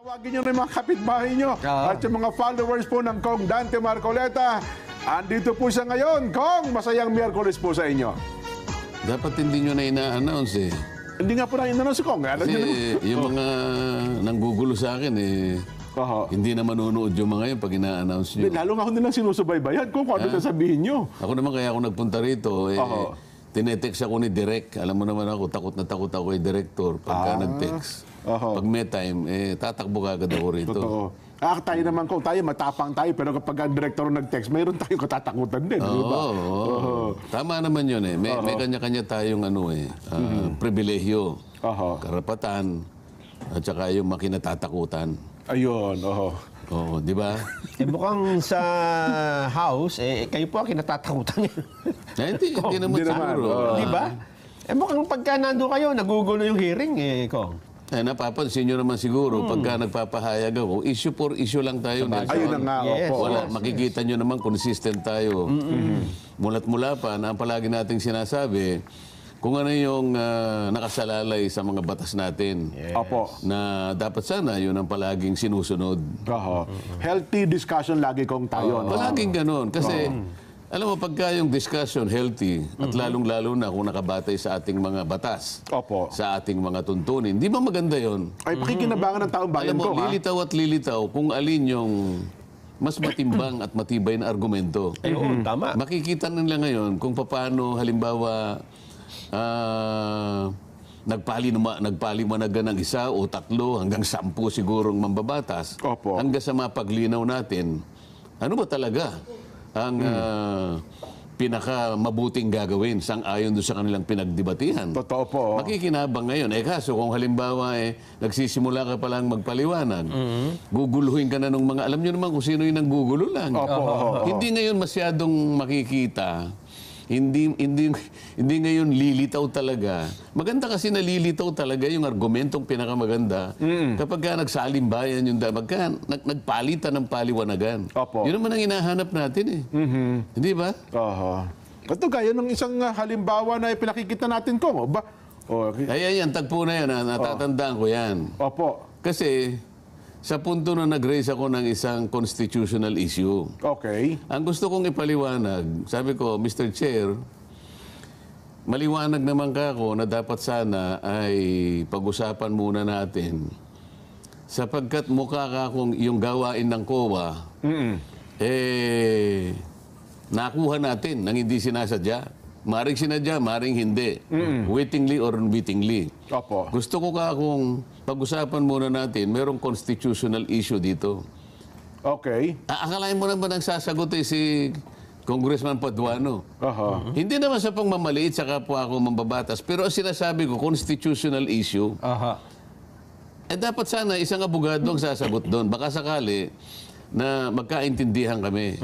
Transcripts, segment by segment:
Tawagin nyo na yung mga kapitbahay nyo at yung mga followers po ng Kong Dante Marcoleta. Andito po siya ngayon. Kong, masayang Miyerkules po sa inyo. Dapat hindi nyo na ina-announce eh. Hindi nga po na inanong si Kong. Kasi yung mga nanggugulo sa akin eh, hindi na manonood yung mga yun pag ina-announce nyo. Lalo nga ako nilang sinusubaybayan kung ano sasabihin nyo. Ako naman kaya ako nagpunta rito, tinetext ako ni Direk. Alam mo naman ako, takot na takot ako kay Director pagka nag-text. Pag may time, tatakbo kagad ako rito. Totoo. Tayo naman kung tayo, matapang tayo, pero kapag ang director nag-text, mayroon tayong katatakutan din. Oo. Tama naman yun eh. May kanya-kanya tayong pribilehyo, karapatan, at saka yung makinatatakutan. Ayun, Oo, di ba? Mukhang sa house, kayo po ang kinatatakutan. Hindi naman siguro. Di ba? Mukhang pagka nando kayo, nagugulo yung hearing Kong. Napapansin nyo naman siguro, pagka nagpapahayag ako, issue for issue lang tayo. Ayun na nga, Yes. Wala, makikita nyo naman consistent tayo. Mula't mula pa na ang palagi nating sinasabi, kung ano yung nakasalalay sa mga batas natin. Opo. Na dapat sana yun ang palaging sinusunod. Healthy discussion lagi kong tayo. Palaging ganun. Kasi, alam mo, pagka yung discussion healthy, at lalong-lalo na kung nakabatay sa ating mga batas, sa ating mga tuntunin, di ba maganda yun? Ay, pakikinabangan ng taong bayan Alam mo, ko, lilitaw at lilitaw kung alin yung mas matimbang at matibay na argumento. Tama. Makikita nila ngayon kung paano, halimbawa, nagpaliwanagan ng isa o tatlo hanggang 10 sigurong mambabatas. Hanggang sa mapaglinaw natin, ano ba talaga ang pinaka-mabuting gagawin sang-ayon doon sa kanilang pinagdebatihan. Totoo po. Makikinabang ngayon. Kaso kung halimbawa nagsisimula ka palang magpaliwanag, guguluhin ka na ng mga, alam nyo naman kung sino yung nanggugulo lang. Hindi ngayon masyadong makikita. Hindi ngayon lilitaw talaga. Maganda kasi na lilitaw talaga yung argumentong pinakamaganda kapag ka nagsalimbayan yung nagpalitan ng paliwanagan. Yun naman ang hinahanap natin eh. Hindi ba? Ito gaya ng isang halimbawa na pinakikita natin ko. Ay, yan, tagpo na yan. Natatandaan ko yan. Kasi sa punto na nag-raise ako ng isang constitutional issue. Ang gusto kong ipaliwanag, sabi ko, Mr. Chair, maliwanag naman ka ako na dapat sana ay pag-usapan muna natin sapagkat mukha ka akong yung gawain ng COA, nakuha natin nang hindi sinasadya. Maring sinadya, maring hindi. Wittingly or unwittingly. Gusto ko ka kung pag-usapan muna natin, merong constitutional issue dito. Akalain mo naman ang sasagot si Congressman Paduano. Hindi naman sa pangmamaliit sa kapwa ako mambabatas, pero ang sinasabi ko, constitutional issue. Dapat sana isang abogado ang sasagot doon. Baka sakali na magkaintindihan kami.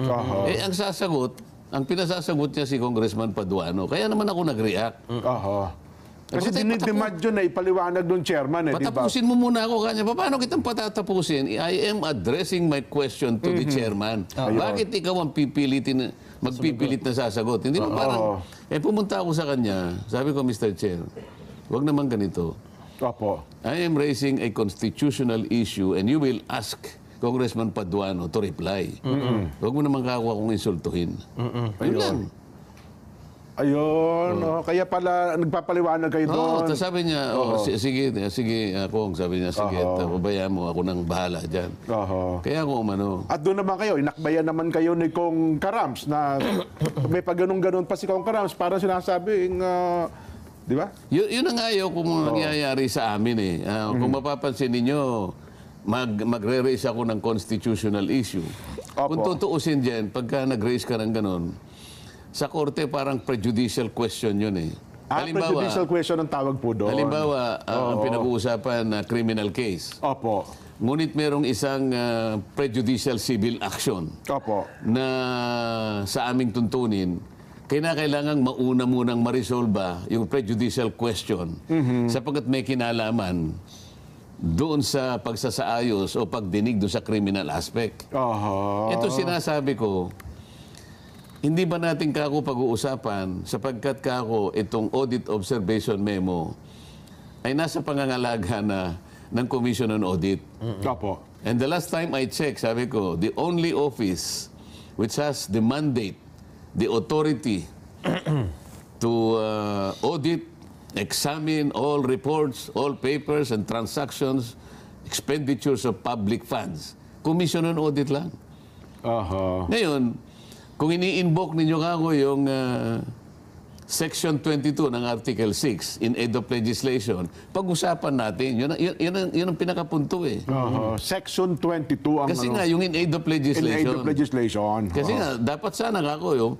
Ang sasagot, ang pinasasagot niya si Congressman Paduano. Kaya naman ako nag-react. Kasi dinidemand yun na ipaliwanag ng chairman. Patapusin mo muna ako kanya. Paano kitang patatapusin? I am addressing my question to the chairman. Bakit ikaw ang magpipilit na sasagot? Hindi mo parang... pumunta ako sa kanya. Sabi ko, Mr. Chair, wag naman ganito. I am raising a constitutional issue and you will ask Congressman Paduano to reply. Huwag mo naman kakuha kong insultuhin. Yun lang. Kaya pala nagpapaliwanag kayo doon. Tapos sabi niya, sige, Kong, sabi niya, sige, pabayaan mo, ako nang bahala dyan. Kaya ako umano. At doon naman kayo, inakbayan naman kayo ni Kong Karams na may pag-ganun-ganun pa si Kong Karams, parang sinasabing, di ba? Yun ang ayaw kung nangyayari sa amin eh. Kung mapapansin ninyo, magre-raise ako ng constitutional issue. Kung tutuusin dyan, pagka nag-raise ka ng ganun, sa korte parang prejudicial question yun eh. Prejudicial question ang tawag po doon. Halimbawa, ang pinag-uusapan na criminal case. Ngunit merong isang prejudicial civil action na sa aming tuntunin, kailangang mauna munang ma-resolve yung prejudicial question sapagkat may kinalaman doon sa pagsasaayos o pagdinig doon sa criminal aspect. Ito sinasabi ko, hindi ba natin kako pag-uusapan sapagkat kako itong audit observation memo ay nasa pangangalaga na ng Commission on Audit. Opo. And the last time I checked, sabi ko, the only office which has the mandate, the authority to audit, examine all reports, all papers and transactions, expenditures of public funds. Commission on Audit lang. Aha. Ngayon, kung ini-invoke ninyo ako yung Section 22 ng Article 6 in aid of legislation, pag-usapan natin. Yun ang pinakapunto eh. Aha. Section 22 ang Kasi nga, yung in aid of in legislation. aid of legislation. Kasi nga, dapat sana ako yung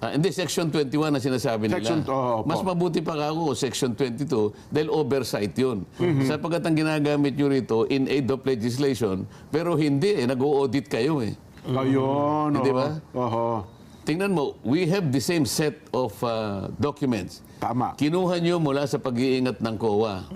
hindi, Section 21 na sinasabi nila. Opo. Mas mabuti pa ako, Section 22, dahil oversight yun. Sapagkat ang ginagamit nyo rito, in aid of legislation, pero hindi nag-o-audit kayo eh. Ayun. Di ba? Oho. Tingnan mo, we have the same set of documents. Tama. Kinuha nyo mula sa pag-iingat ng COA.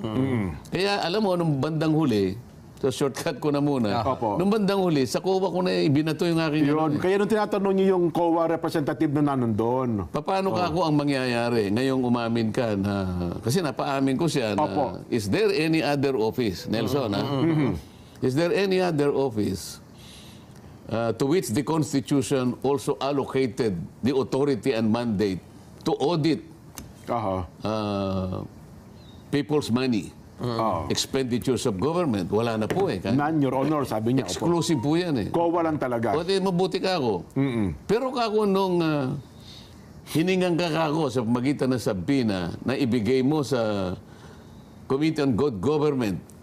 Kaya alam mo, nung bandang huli, so shortcut ko na muna. Opo. Nung bandang huli, sa COA ko na ibinato yung aking... Yun. Kaya nung tinatanong niyo yung COA representative na nandun. Paano ka ako ang mangyayari ngayong umamin ka na... Kasi napaamin ko siya na... Opo. Is there any other office, Nelson? Is there any other office to which the Constitution also allocated the authority and mandate to audit Aha. people's money, expenditures of government? Wala na po eh. None, Your Honor, sabi niya. Opo. Exclusive po yan eh. COA lang talaga. O di, mabuti ka ako. Pero kako nung hiningang ka ako sa magitan ng Sabina na ibigay mo sa Committee on Good Government,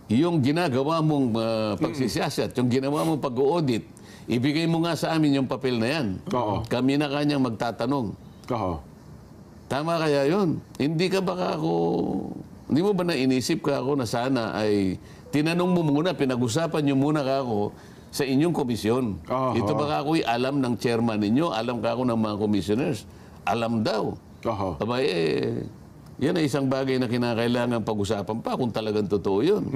yung ginagawa mong pagsisiyasat, yung ginawa mong pag-audit, ibigay mo nga sa amin yung papel na yan. Oo. Kami na kanyang magtatanong. Oho. Tama kaya yun? Hindi mo ba nainisip ka ako na sana ay tinanong mo muna, pinag-usapan nyo muna ka ako sa inyong komisyon. Aha. Ito ba ako'y alam ng chairman ninyo, alam ka ako ng mga commissioners? Alam daw. Oho. Aba yan ay isang bagay na kinakailangan pag-usapan pa kung talagang totoo yun.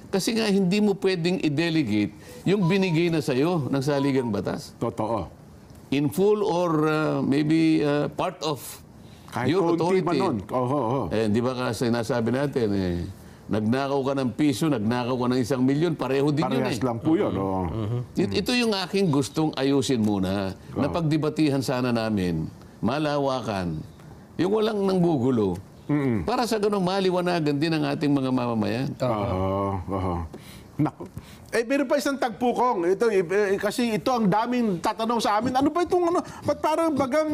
Kasi nga hindi mo pwedeng i-delegate yung binigay na sa'yo ng saligang batas. Totoo. In full or maybe part of Kahit your konti authority. man nun. Oho. Di ba kasi nasabi natin, nagnakaw ka ng piso, nagnakaw ka ng 1 milyon, pareho din yun Parehas eh. lang po yun. Oo. Ito yung aking gustong ayusin muna, na pagdebatihan sana namin, malawakan, yung walang nanggugulo, para sa ganun maliwanagan din ang ating mga mamamayan. Oho. Naku. Meron pa isang tagpukong. Ito, kasi ito ang daming tatanong sa amin. Ano ba itong ano? Ba't parang bagang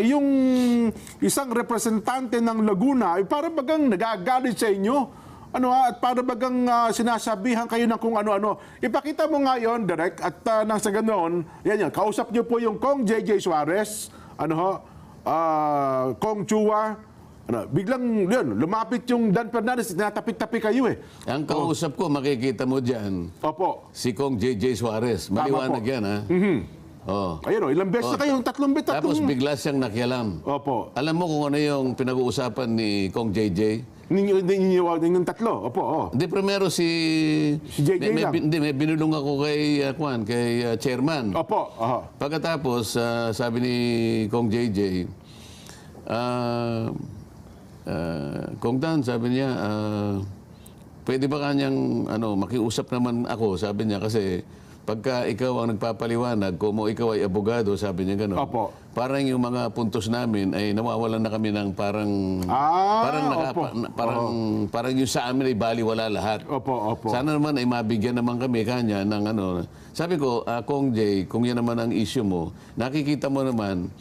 yung isang representante ng Laguna, parang bagang nagagalit sa inyo? Ano at para bagang sinasabihan kayo ng kung ano-ano. Ipakita mo nga yon, Direk, at nang sa ganoon, yan, kausap niyo po yung Kong JJ Suarez, Kong Chua, biglang yun, lumapit yung Dan Fernandez, natapik-tapik kayo eh. Ang kausap ko, makikita mo dyan, Opo. si Kong JJ Suarez. Maliwanag po. yan, ha? Oh. Ayun, ilang beses na kayong tatlong beses. Tapos bigla siyang nakialam. Opo. Alam mo kung ano yung pinag-uusapan ni Kong JJ? Ninyong tatlo. Opo. Hindi, primero si JJ lang. May binulong ako kay chairman. Opo. Aha. Pagkatapos, sabi ni Kong JJ, Kong Dan, sabi niya, pwede ba kanyang makiusap naman ako, sabi niya, kasi pagka ikaw ang nagpapaliwanag, kung ikaw ay abogado, sabi niya gano'n. Opo. Parang yung mga puntos namin ay nawawalan na kami ng parang parang yung sa amin ay baliwala lahat. Opo. Sana naman ay mabigyan naman kami kanya ng Sabi ko, Kong J, kung yan naman ang issue mo, nakikita mo naman,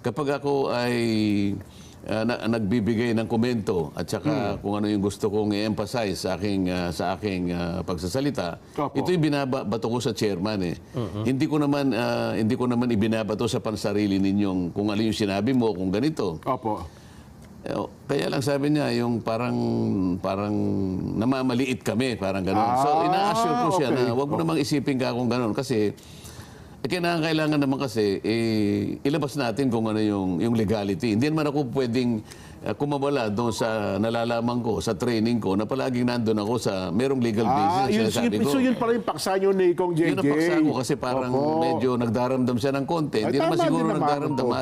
kapag ako ay nagbibigay ng komento at saka kung ano yung gusto kong i-emphasize sa aking pagsasalita, Opo. ito'y binabato ko sa chairman eh. Hindi ko naman ibinabato sa pansarili ninyong kung ano yung sinabi mo, kung ganito. Opo. Kaya lang sabi niya, yung parang namamaliit kami, parang gano'n. So ina-assure ko siya na wag mo namang isipin ka kung gano'n kasi kailangan naman kasi ilabas natin kung ano yung legality. Hindi naman ako pwedeng kumawala doon sa nalalaman ko, sa training ko, na palaging nandun ako sa merong legal basis. So yun pala yung paksa nyo ni Kong JJ. Yun ang paksa ko kasi parang medyo nagdaramdam siya ng konti. Hindi naman tama siguro din naman nagdaramdam. po.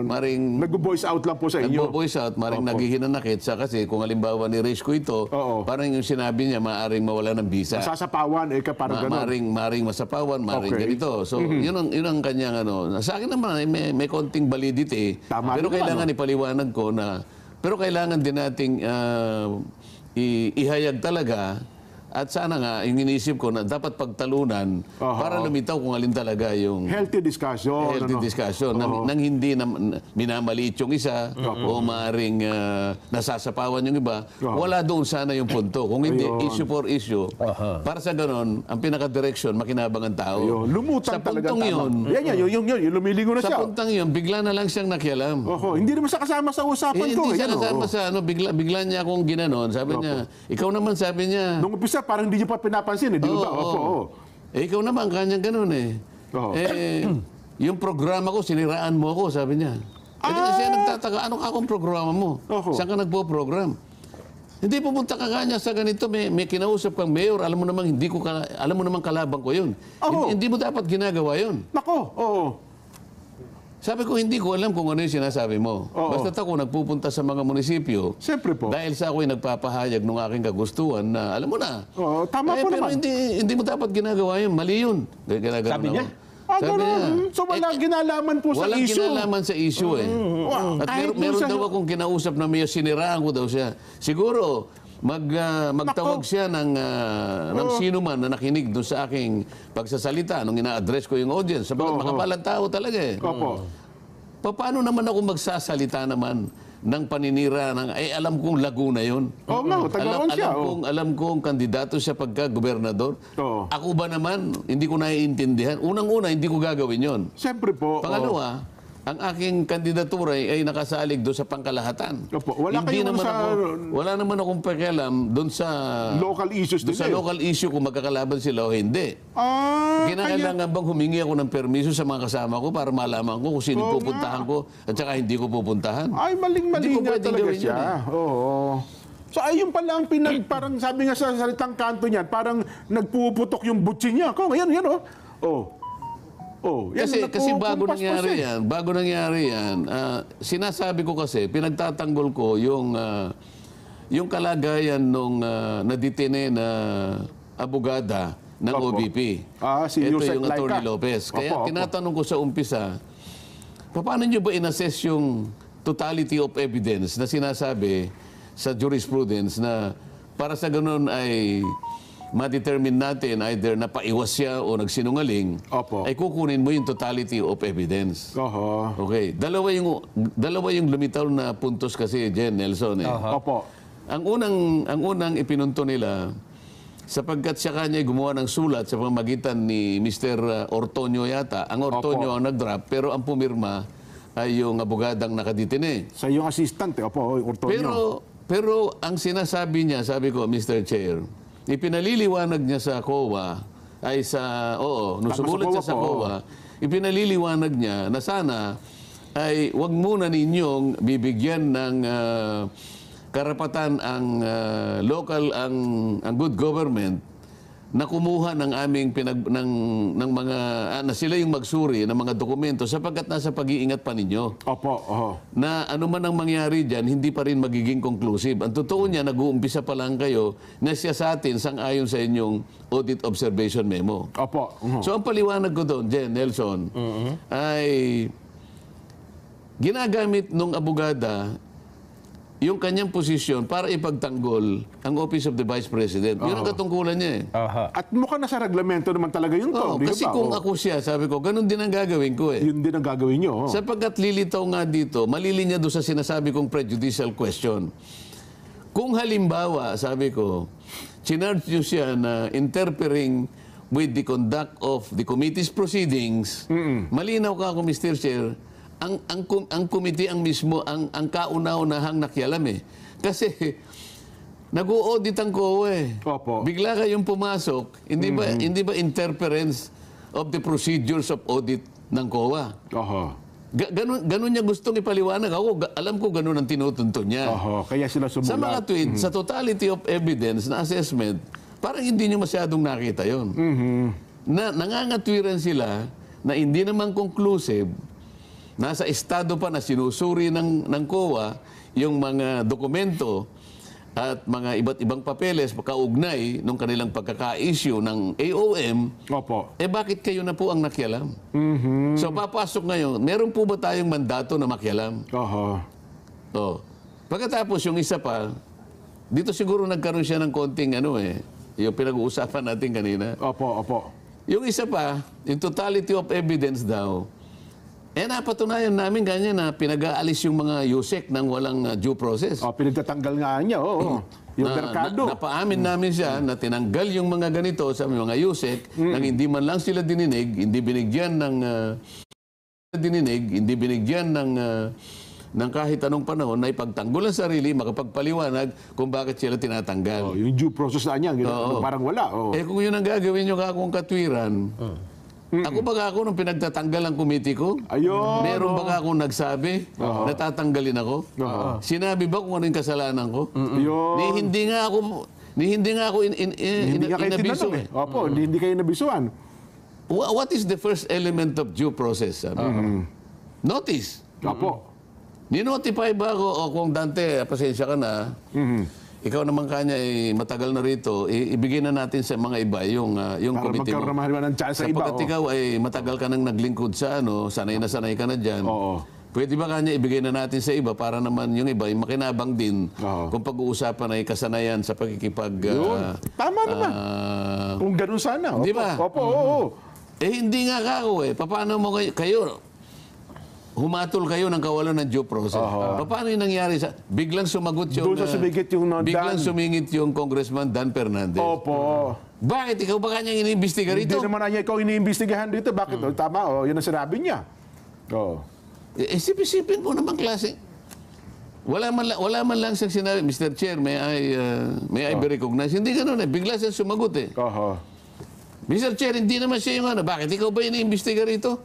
Maring Nag-voice out lang po sa inyo. nagbo-voice out, maring naghihinanakit sa kasi kung halimbawa ni-raise ko ito, Oo. parang yung sinabi niya, maaring mawala ng visa. Sasapawan, parang gano'n. Maring masapawan, maring Okay. ganito. So, yun ang kanyang ano. Sa akin naman, may konting validity. Tama Pero din kailangan naman, ipaliwanag ko na, pero kailangan din nating ihayag talaga. At sana nga, yung iniisip ko na dapat pagtalunan para lumitaw kung alin talaga yung Healthy discussion. discussion nang hindi na minamaliit yung isa o maaaring nasasapawan yung iba. Wala doon sana yung punto. Kung hindi, issue for issue. Para sa ganon, ang pinaka-direction, makinabang ang tao. Ayun, lumutang sa talaga. puntong yun, Yung lumilingo na sa siya. puntang yun, bigla na lang siyang nakialam. Hindi naman siya kasama sa usapan ko. Hindi siya Ayan, kasama sa ano, bigla niya akong ginanon. Sabi niya, ikaw naman sabi niya, Nung umpisa, parang hindi niyo pa pinapansin. Di ba? Opo. ikaw naman, kanyang ganun eh. Oo. Yung programa ko, siniraan mo ako, sabi niya. Kasi siya nagtataka, ano ka akong programa mo? Oho. Saan ka nagpo-program? Hindi pumunta ka kanya sa ganito, may kinausap kang mayor, alam mo namang kalabang ko yun. Oho. Hindi mo dapat ginagawa yun. Nako, oo. Sabi ko, hindi ko alam kung ano yung sinasabi mo. Oo. Basta ako nagpupunta sa mga munisipyo, Siyempre po. dahil sa ako'y nagpapahayag ng aking kagustuhan na, alam mo na, Oo, tama po pero naman. hindi mo dapat ginagawa yun. Mali yun. Ginagawa Sabi ako. niya? Sabi niya. So wala ginalaman po sa Walang issue. kinalaman sa issue eh. Wow. At Kahit meron sa- daw akong kinausap na may siniraan ko daw siya. Siguro, magtawag siya ng sino man na nakinig doon sa aking pagsasalita nung ina-address ko yung audience. Sabagat makapalang tao talaga eh. Opo. Paano naman ako magsasalita naman ng paninira ng, alam kong Laguna yun. Oo nga, taga-roon siya. Alam kong kandidato siya pagka-gobernador. Oo. Ako ba naman, hindi ko naiintindihan. Unang-una, hindi ko gagawin yon. Siyempre po. Pangalawa, ang aking kandidatura ay nakasalig doon sa pangkalahatan. Opo. Wala Hindi kayong naman sa- wala naman akong pakialam doon sa Local issues din sa eh. local issue kung magkakalaban sila o hindi. Kaya, Kinakailangan bang humingi ako ng permiso sa mga kasama ko para malaman ko kung sino pupuntahan ko at saka hindi ko pupuntahan? ay maling-mali Hindi ko nga pwedeng talaga gawin siya. yun Oo. So ayun pala ang parang sabi nga sa salitang kanto niyan, parang nagpuputok yung butsi niya. Kung yan, yan, Kasi bago nakukumpas pa nangyari siya. yan, sinasabi ko kasi, pinagtatanggol ko yung kalagayan nung nadetine na abogada ng Opo. OBP. Si Ito Yusek yung Attorney Laika. Lopez. Kaya Opo. tinatanong ko sa umpisa, paano nyo ba in-assess yung totality of evidence na sinasabi sa jurisprudence na para sa ganun ay ma-determine natin either napaiwas siya o nagsinungaling, Opo. ay kukunin mo yung totality of evidence. Oho. Okay. Dalawa yung lumitaw na puntos kasi, Jen, Nelson. Eh. Opo. Ang unang ipinunto nila, sapagkat siya kanya gumawa ng sulat sa pamamagitan ni Mr. Ortonio yata. Ang Ortonio ang nag-draft, pero ang pumirma ay yung abogadang nakaditine. Sa yung assistant, Opo, Ortonio. Pero ang sinasabi niya, sabi ko, Mr. Chair, ipinaliliwanag niya sa COA, nung sumulat siya sa COA, ipinaliliwanag niya na sana ay wag muna ninyong bibigyan ng karapatan ang good government na kumuha ng aming ng mga na sila yung magsuri ng mga dokumento sapagkat nasa pag-iingat pa ninyo. Opo, oho. Na ano man ang mangyari dyan, hindi pa rin magiging conclusive. Ang totoo niya, nag-uumpisa pa lang kayo na siya sa atin sang-ayon sa inyong audit observation memo. Opo. So ang paliwanag ko doon, Jen, Nelson, ay ginagamit nung abogada yung kanyang posisyon para ipagtanggol ang Office of the Vice President. Yun ang katungkulan niya eh. At mukhang nasa reglamento naman talaga yun to. Oo, di kasi ba? kung ako siya, sabi ko, ganun din ang gagawin ko eh. Yun din ang gagawin nyo. Sapagkat lilitaw nga dito, malilinya doon sa sinasabi kong prejudicial question. Kung halimbawa, sabi ko, chinarge nyo siya na interfering with the conduct of the committee's proceedings, malinaw ka ako, Mr. Chair, ang committee ang mismo, ang kauna-unahang nakialam eh. Kasi nag-o-audit ang COA eh. Opo. Bigla kayong pumasok, hindi ba interference of the procedures of audit ng COA? Oho. Ganun niya gustong ipaliwanag. Ako, alam ko ganun ang tinutuntun niya. Kaya sila sumulat. Sa mga tweet, sa totality of evidence na assessment, parang hindi niyo masyadong nakita yon. Na nangangatwiran sila na hindi naman conclusive, nasa estado pa na sinusuri ng COA yung mga dokumento at mga iba't ibang papeles kaugnay nung kanilang pagkaka-issue ng AOM, bakit kayo na po ang nakialam? So papasok ngayon, meron po ba tayong mandato na makialam? Pagkatapos yung isa pa, dito siguro nagkaroon siya ng konting yung pinag-uusapan natin kanina. Yung isa pa, yung totality of evidence daw, napatunayan namin ganyan na pinag-aalis yung mga USEC ng walang due process. Pinagtatanggal nga niya, yung merkado. Napaamin namin siya na tinanggal yung mga ganito sa mga USEC nang hindi man lang sila dininig, hindi binigyan ng kahit anong panahon na ipagtanggol ang sarili, makapagpaliwanag kung bakit sila tinatanggal. Yung due process na niya, parang wala. Kung yun ang gagawin nyo akong katwiran, ako ba ako nung pinagtatanggal ang committee ko? Meron ba akong nagsabi na tatanggalin ako? Sinabi ba kung ano yung kasalanan ko? Hindi nga ako inabiso. Hindi kayo nabisuan. What is the first element of due process? Notice. Ni-notify ba ako, kung Dante, pasensya ka na, ikaw naman kanya matagal na rito, ibigay na natin sa mga iba yung committee mo. Para magkaroon ng chance sa iba. Sapagkat ikaw ay matagal ka nang naglingkod sa sanay na sanay ka na dyan. Pwede ba kanya ibigay na natin sa iba para naman yung iba ay makinabang din kung pag-uusapan ay kasanayan sa pagkikipag... Tama naman. Kung ganun sana. Di ba? Hindi nga kako Paano mo kayo humatol kayo ng kawalan ng due process. Paano yung nangyari biglang sumagot yung... Doon sa sumingit yung biglang sumingit yung Congressman Dan Fernandez. Bakit? Ikaw ba kanyang iniimbestiga rito? Hindi naman niya ikaw iniimbestigahan dito. Bakit? Tama, yun ang sinabi niya. Isipin mo naman klase. Wala man lang siyang sinabi, Mr. Chair, may I be recognized? Hindi ganun Bigla siyang sumagot Mr. Chair, hindi naman siya yung bakit? Ikaw ba iniimbestiga rito?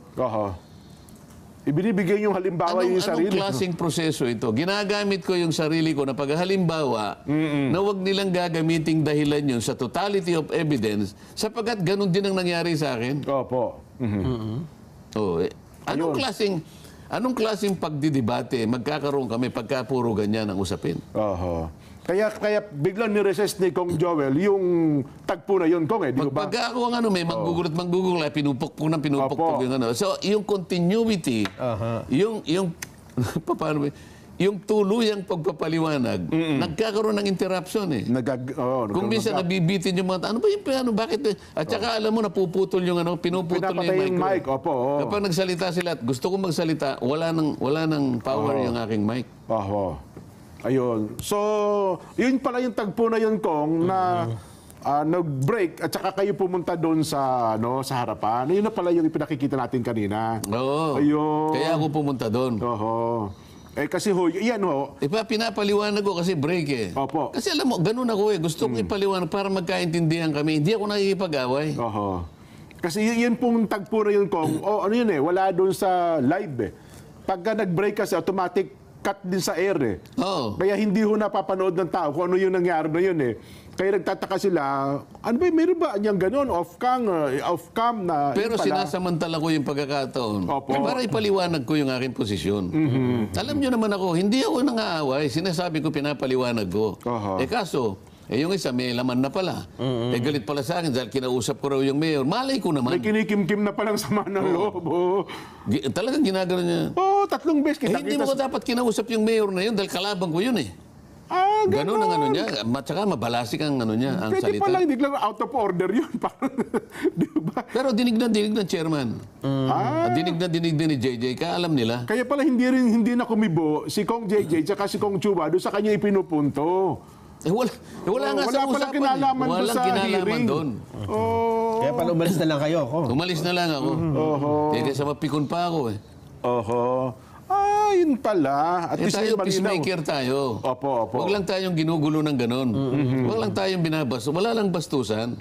Ibinibigay yung halimbawa yung sarili. Anong klaseng proseso ito? Ginagamit ko yung sarili ko na paghalimbawa na wag nilang gagamiting dahilan yun sa totality of evidence sapagkat ganun din ang nangyari sa akin. Anong klaseng pagdidebate magkakaroon kami pagka puro ganyan ang usapin? Kaya biglang ni-resist ni Kong Joel yung tagpo na yun, Kong, di ba? Pagka ako may manggugulot, pinupukpok yung So, yung continuity, yung tuluyang pagpapaliwanag, nagkakaroon ng interruption Kung minsan nabibitin yung mga, bakit? At saka alam mo, napuputol yung pinuputol yung mic. Kapag nagsalita sila at gusto kong magsalita, wala nang power yung aking mic. Ayun. So, yun pala yung tagpo na yun, Kong, na nag-break at saka kayo pumunta doon sa harapan. Yun na pala yung ipinakikita natin kanina. Ayun. Kaya ako pumunta doon. Kasi pinapaliwanag ko kasi break Kasi alam mo, ganun ako Gusto ko ipaliwanag para magkaintindihan kami. Hindi ako nakikipag-away. Kasi yun pong tagpo na yun, Kong. Wala doon sa live Pagka nag-break kasi, automatic cut din sa air Kaya hindi napapanood ng tao kung ano yung nangyari na yun Kaya nagtataka sila, meron ba niyang gano'n? Off-cam na... Pero sinasamantala ko yung pagkakataon. Para ipaliwanag ko yung aking posisyon. Alam niyo naman ako, hindi ako nang-aaway. Sinasabi ko, pinapaliwanag ko. Kaso, yung isa may laman na pala. Galit pala sa akin dahil kinausap ko raw yung mayor. Malay ko naman. May kinikim-kim na palang sama ng loob. Talagang ginagano niya. 3 beses. Hindi mo dapat kinausap yung mayor na yun dahil kalabang ko yun Ganun ang niya. At saka mabalasik ang niya, ang Pwede salita. pa lang, hindi lang out of order yun. Diba? Pero dinig na chairman. Dinig na ni JJ. Alam nila. Kaya pala hindi na kumibo si Kong JJ at si Kong Chuba doon sa kanya ipinupunto. Wala nga sa usapan. Kinalaman Walang kinalaman doon. Kaya pala umalis na lang kayo. Umalis na lang ako. Kasi mapikon pa ako yun pala. At least tayo, peacemaker tayo. Huwag lang tayong ginugulo ng ganon. Huwag lang tayong binabas. Wala lang bastusan.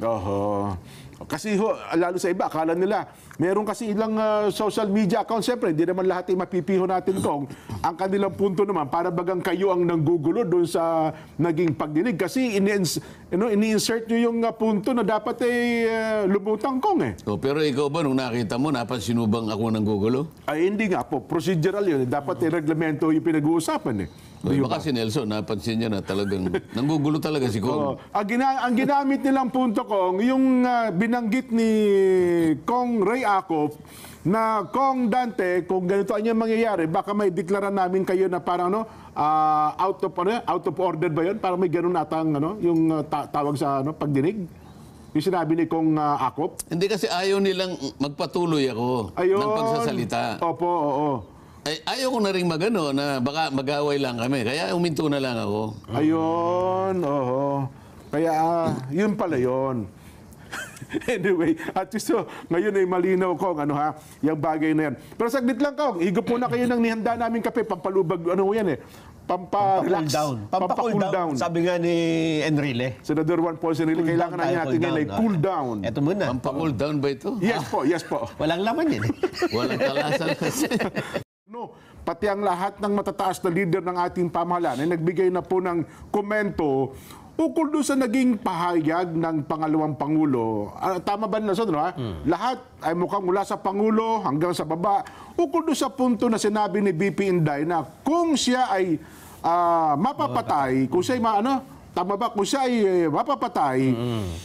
Kasi lalo sa iba, akala nila, meron kasi ilang social media accounts. Siyempre, hindi naman lahat ay mapipiho natin kung ang kanilang punto naman, para bagang kayo ang nanggugulo doon sa naging pagdinig. Kasi ini-insert nyo yung punto na dapat lumutang kong eh. Oh, pero ikaw ba, nung nakita mo, napansin mo bang ako nang gugulo? Ay, hindi nga po. Procedural yun. Dapat reglamento yung pinag-uusapan eh. Baka si Nelson, napansin niya na talagang nanggugulo talaga si Kong. Ang ginamit nilang punto, Kong, yung binanggit ni Kong Ray Acop na, Kong Dante, kung ganito ang mangyayari, baka may deklara namin kayo na parang out of order ba yun? Parang may ganun atang yung tawag sa pagdinig. Yung sinabi ni Kong Acop. Hindi kasi ayaw nilang magpatuloy ako ng pagsasalita. Opo, oo. Ay, ayaw ko na rin magano na baka mag-away lang kami. Kaya uminto na lang ako. Ayun, oo. Kaya, yun pala yun. Anyway, at least ngayon ay malinaw, Kong, yung bagay na yan. Pero saglit lang, Kong, higop muna kayo ng nihanda namin kape, pampalubag, yan Pampa-cool down. Pampa-cool down. Sabi nga ni Enrile. Senador Juan Paul Enrile, kailangan na natin ngayon ay cool down. Ito muna. Pampa-cool down ba ito? Yes po. Walang laman yun. Walang kalasan kasi. Pati ang lahat ng matataas na leader ng ating pamahalaan ay nagbigay na po ng komento ukol doon sa naging pahayag ng pangalawang Pangulo. Tama ba na Lahat ay mukhang mula sa Pangulo hanggang sa baba. Ukol doon sa punto na sinabi ni BP Inday na kung siya ay mapapatay, kung siya ay tama ba? Kung siya ay mapapatay,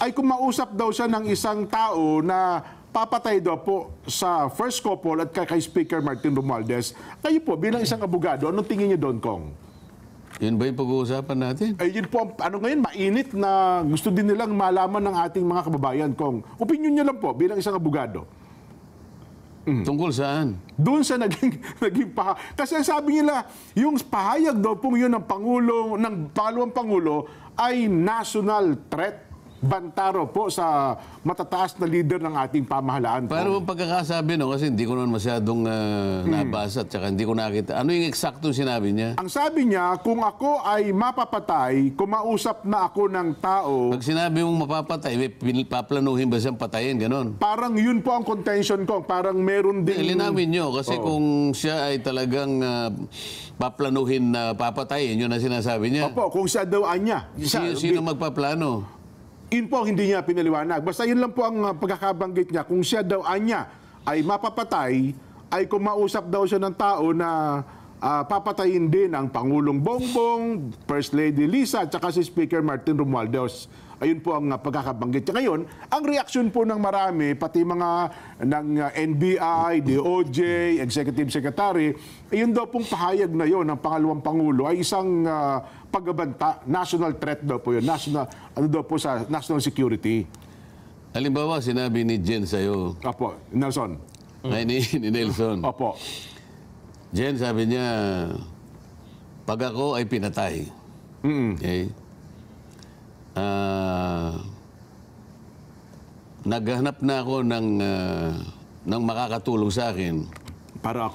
ay kumausap daw siya ng isang tao na papatay daw po sa first couple at kay Speaker Martin Romualdez. Kayo po, bilang isang abogado, anong tingin niyo doon, Kong? Yun ba yung pag-uusapan natin? Ay, yun po, ngayon, mainit na gusto din nilang malaman ng ating mga kababayan, Kong. Opinion niyo lang po, bilang isang abogado. Tungkol saan? Doon sa naging kasi sabi nila, yung pahayag daw po yun ng pangalawang Pangulo ay national threat. Bantaro po sa matataas na leader ng ating pamahalaan. Pero pagkakasabi kasi hindi ko naman masyadong nabasa at saka hindi ko nakita. Ano yung eksaktong sinabi niya? Ang sabi niya, kung ako ay mapapatay, kumausap na ako ng tao. Pag sinabi mong mapapatay, may paplanuhin ba siyang patayin? Ganon. Parang yun po ang contention ko. Parang meron din. Linawin niyo kasi kung siya ay talagang paplanuhin na papatayin, yun ang sinasabi niya. Opo, kung siya daw anya. Sino magpaplano? Yun po ang hindi niya pinaliwanag. Basta yun lang po ang pagkakabanggit niya. Kung siya daw anya ay mapapatay, ay kumausap daw siya ng tao na papatayin din ang Pangulong Bongbong, First Lady Lisa, at saka si Speaker Martin Romualdez. Ayun po ang pagkakabanggit niya. Ngayon, ang reaksyon po ng marami, pati mga ng NBI, DOJ, Executive Secretary, ayun daw pong pahayag na yon ng pangalawang Pangulo ay isang pagbabanta, national threat daw po yun, daw po sa national security. Halimbawa, sinabi ni Jen sa'yo. Opo, Nelson. Ay, ni Nelson. Opo. Jen, sabi niya, pag ako ay pinatay. Okay? Naghanap na ako ng makakatulong sa akin. Para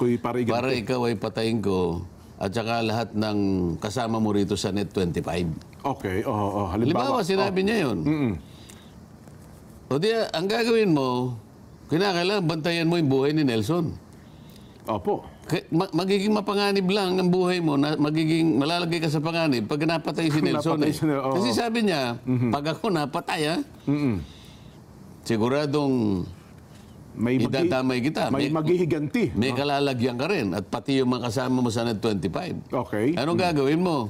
ikaw ay patayin ko at saka lahat ng kasama mo rito sa Net 25. Okay, halimbawa sinabi niya yun. O di, ang gagawin mo, kinakailangan bantayan mo yung buhay ni Nelson. Opo. Magiging mapanganib lang ang buhay mo, malalagay ka sa panganib pag napatay si Nelson. Kasi sabi niya, pag ako napatay, siguradong idadamay kita. May maghihiganti. May kalalagyan ka rin at pati yung mga kasama mo sa Net 25. Okay. Anong gagawin mo?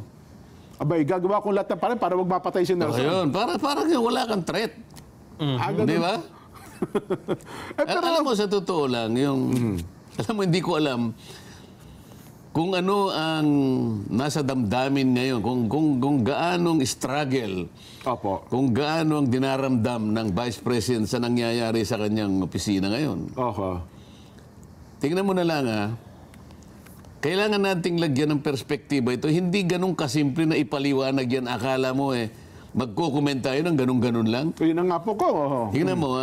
Abay, gagawa kong lahat ng para wag mapatay si Nelson. Ayun, parang wala kang threat. Di ba? Alam mo, sa totoo lang, alam mo, hindi ko alam kung ano ang nasa damdamin ngayon, kung gaanong struggle, Opo. kung gaano ang dinaramdam ng Vice President sa nangyayari sa kanyang opisina ngayon. Oho. Tingnan mo na lang kailangan nating lagyan ng perspektiba ito. Hindi ganun kasimple na ipaliwanag yan. Akala mo magko-comment tayo ng ganun-ganun lang. Yun na nga po ko. Tingnan mo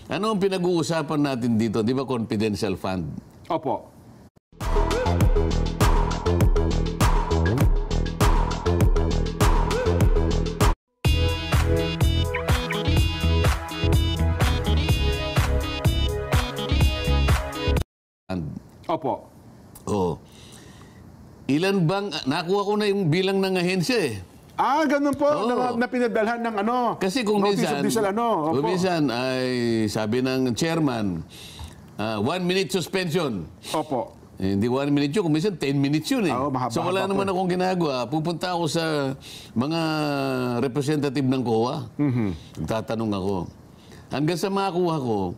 ano ang pinag-uusapan natin dito? Di ba confidential fund? Opo. Opo. Oh. Ilan bang, nakuha ko na yung bilang ng ahensya eh. Ganun po, Oo. na pinadalhan ng ano. Kasi kung notice minsan, of disal, ano. kung Opo. minsan ay sabi ng chairman, 1 minute suspension. Opo. Hindi 1 minute yun, kung minsan 10 minutes yun eh. Oo, mahaba-haba So wala po naman eh. akong ginagawa. Pupunta ako sa mga representative ng COA. Tatanong ako. Hanggang sa makuha ko,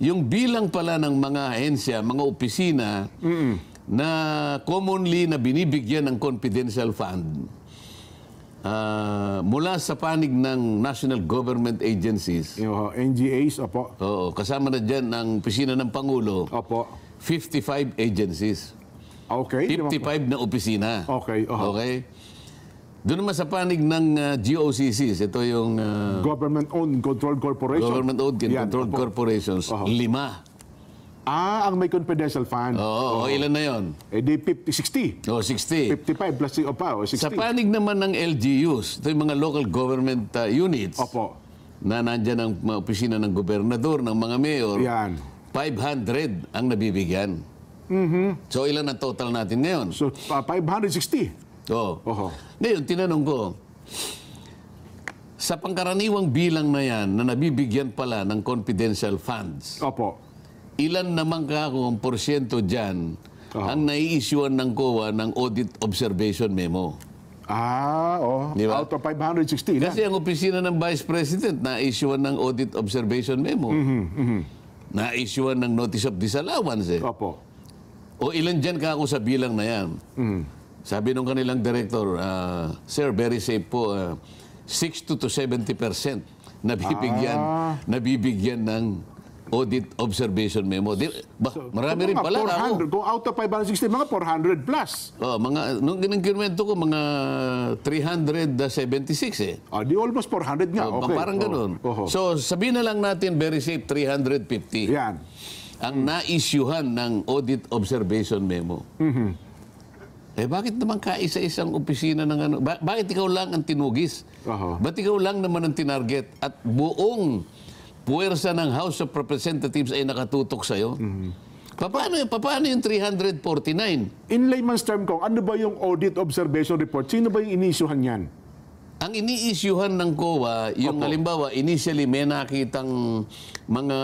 yung bilang pala ng mga ahensya, mga opisina, na commonly na binibigyan ng confidential fund mula sa panig ng national government agencies. Yung NGAs, opo. Oo, kasama na dyan ang opisina ng Pangulo, Opo. 55 agencies. Okay. 55 na opisina. Okay, oho. Okay? Doon naman sa panig ng GOCCs, ito yung Government-owned controlled corporation. Government-Owned and Yan, Controlled opo. Corporations, Oho. 5. Ang may confidential fund. Oo, ilan na yon? Di 50, 60. O, 60. 55 plus o 60. Sa panig naman ng LGUs, ito yung mga local government units, Opo. na nandyan ang mga opisina ng gobernador, ng mga mayor, Yan. 500 ang nabibigyan. So, ilan ang total natin ngayon? So, 560. Oo. Oho. Ngayon, tinanong ko, sa pangkaraniwang bilang na yan, na nabibigyan pala ng confidential funds, Opo. ilan naman kung porsyento dyan ang nai-issuean ng COA ng Audit Observation Memo? Di Di ba? Out of 560 na. Kasi ang opisina ng Vice President na-issuean ng Audit Observation Memo. Na-issuean ng Notice of Disallowance eh. Opo. O ilan dyan sa bilang na yan? Sabi nung kanilang director, Sir, very safe po, 60 to 70% nabibigyan ng Audit Observation Memo. Marami rin pala. 400. Kung out of 560, mga 400 plus. Nung kinwento ko, mga 376 eh. Di almost 400 nga. Okay. Parang ganun. Oho. So, sabihin na lang natin, very safe, 350. Yan. Ang na-issuehan ng Audit Observation Memo. Bakit naman kaisa-isang opisina ng ano? Bakit ikaw lang ang tinugis? Oho. Ba't ikaw lang naman ang tinarget? At buong puwersa ng House of Representatives ay nakatutok sa'yo? Paano yung 349? In layman's term kong, ano ba yung audit observation report? Sino ba yung inisyuhan yan? Ang ini-issuehan ng COA, yung Opo. halimbawa, initially may nakitang mga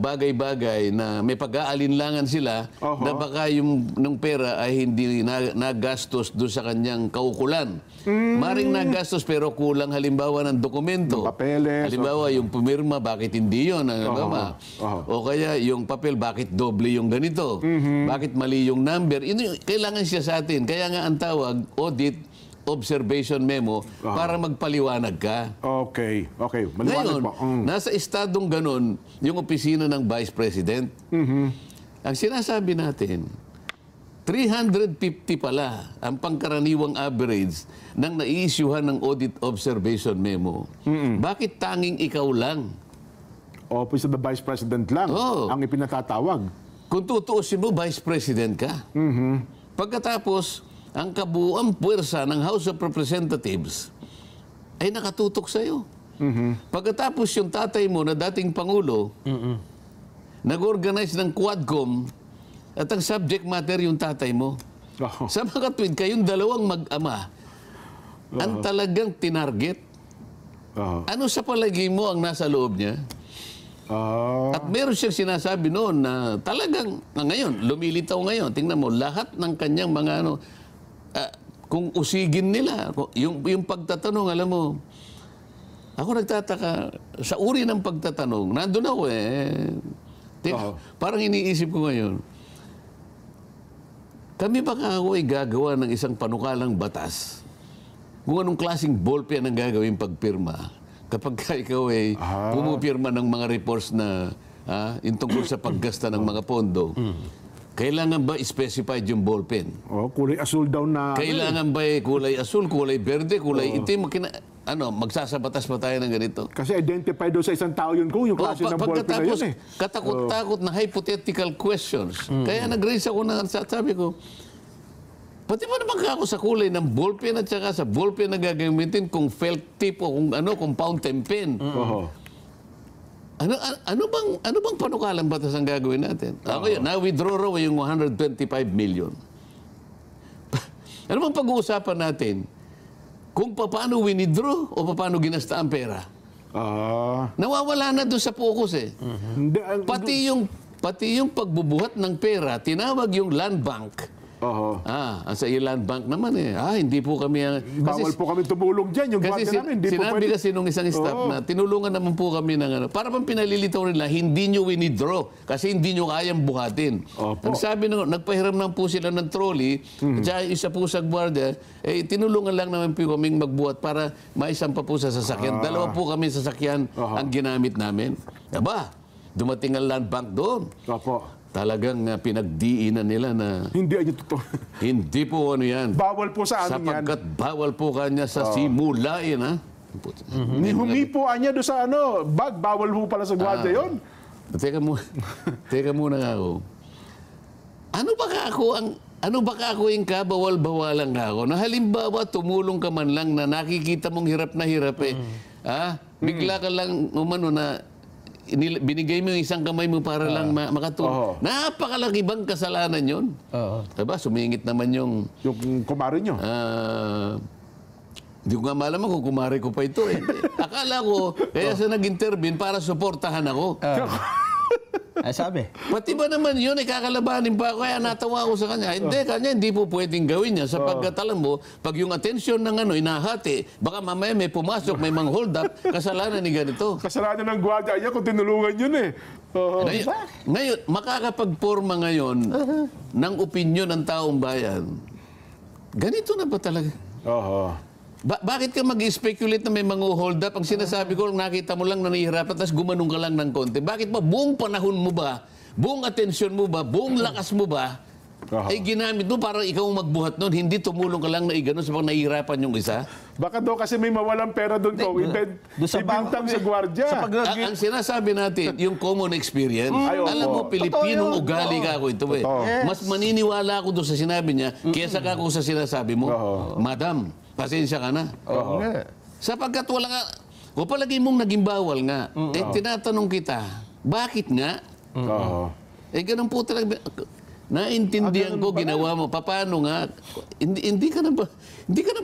bagay-bagay na may pag-aalinlangan sila Oho. na baka yung nung pera ay hindi nagastos doon sa kanyang kaukulan. Maring nagastos pero kulang halimbawa ng dokumento. Ng papeles. Halimbawa, yung pumirma, bakit hindi yun? Halimbawa. Oho. O kaya yung papel, bakit doble yung ganito? Bakit mali yung number? Yun yung kailangan siya sa atin. Kaya nga ang tawag, audit observation memo para magpaliwanag ka. Okay. Maliwanag Ngayon, po. nasa estadong ganun yung opisina ng Vice President. Ang sinasabi natin, 350 pala ang pangkaraniwang average ng nai-issuehan ng Audit Observation Memo. Bakit tanging ikaw lang? Office of the Vice President lang Oo. ang ipinatatawag. Kung tutuusin mo, Vice President ka. Pagkatapos, ang kabuuang puwersa ng House of Representatives ay nakatutok sa'yo. Pagkatapos yung tatay mo na dating Pangulo, nag-organize ng Quadcom at ang subject matter yung tatay mo. Oho. Sa mga tweet, kayong dalawang mag-ama ang talagang tinarget. Oho. Ano sa palagi mo ang nasa loob niya? At meron siyang sinasabi noon na talagang, ngayon, lumilitaw ngayon, tingnan mo, lahat ng kanyang mga kung usigin nila, yung pagtatanong, alam mo, ako nagtataka, sa uri ng pagtatanong, nandun ako parang iniisip ko ngayon, kami baka ako ay gagawa ng isang panukalang batas kung anong klaseng ballpen ang gagawin pagpirma kapag ikaw ay pumupirma ng mga reports na yung tungkol sa paggasta ng mga pondo. Kailangan ba specified yung ballpen? Kulay asul daw na. Kailangan ba kulay asul, kulay berde, kulay itim? Magsasabatas pa tayo ng ganito? Kasi identified daw sa isang tao yun kung yung klase ng ballpen na yun katakot-takot na hypothetical questions. Kaya nag-raise ako na sabi ko, pati mo naman ako sa kulay ng ballpen at saka sa ballpen na gagamitin kung felt tip o kung fountain pen. Ano bang panukalang batas ang gagawin natin? Okay, na-withdraw raw yung 125 million. Ano bang pag-uusapan natin? Kung paano winidraw o paano ginasta ang pera? Nawawala na doon sa focus eh. Hindi, Pati yung pagbubuhat ng pera, tinawag yung land bank. Sa land bank naman eh. Hindi po kami... bawal po kami tumulong dyan. Yung kasi gwardiya namin, hindi po sinabi pwede. kasi nung isang staff na tinulungan naman po kami ng ano. Para bang pinalilitaw nila, hindi nyo winidraw kasi hindi nyo kayang buhatin. Ang sabi nung, nagpahiram lang po sila ng trolley, at saka isa po sa gwardiya, tinulungan lang naman po kaming magbuhat para maisampa po sa sasakyan. Dalawa po kami sasakyan ang ginamit namin. Aba, dumating ang land bank doon. Talagang pinagdiinan nila na Hindi ay totoo. hindi po ano yan. Bawal po sa amin yan. Sapagkat bawal po kanya sa simula yan, ha? Humi po anya doon sa bag, bawal po pala sa gwardiya yun. Teka muna nga ako. Ano ba ka ako yung kabawal-bawalan nga ako? Na halimbawa, tumulong ka man lang na nakikita mong hirap na hirap eh. Bigla ka lang umano na binigay mo yung isang kamay mo para lang makatulong. Napakalaki bang kasalanan yun? Diba? Sumingit naman yung... Yung kumari nyo. Hindi ko nga malaman kung kumari ko pa ito eh. Akala ko, kaya siya nag-intervene para suportahan ako. Ay, sabi. Pati ba naman yun, kakalabanin pa ako, kaya natawa ako sa kanya. Hindi po pwedeng gawin niya. Sapagkat alam mo, pag yung atensyon ng inahati, baka mamaya may pumasok, may mang hold up, kasalanan ni ganito. Kasalanan ng gwardiya niya kung tinulungan yun eh. Ngayon, makakapagporma ngayon ng opinyon ng taong bayan, ganito na ba talaga? Bakit ka mag-speculate na may hold up? Ang sinasabi ko, nakita mo lang na nahihirapan, tapos gumanong ka lang ng konti. Bakit ba buong panahon mo ba, buong atensyon mo ba, buong lakas mo ba, ay ginamit mo para ikaw magbuhat nun, hindi tumulong ka lang na iganon sa pag nahihirapan yung isa? Baka daw kasi may mawalang pera doon ko, ibintang sa gwardiya. Ang sinasabi natin, yung common experience, alam mo, Pilipinong ugali ka ako ito eh. Mas maniniwala ako doon sa sinabi niya, kaysa ka ako sa sinasabi mo, Madam, pasensya ka na. Sapagkat wala nga, o palagi mong naging bawal nga, tinatanong kita, bakit nga? Ganun po talaga. Naintindihan ko, ginawa mo. Paano nga? Hindi ka na ba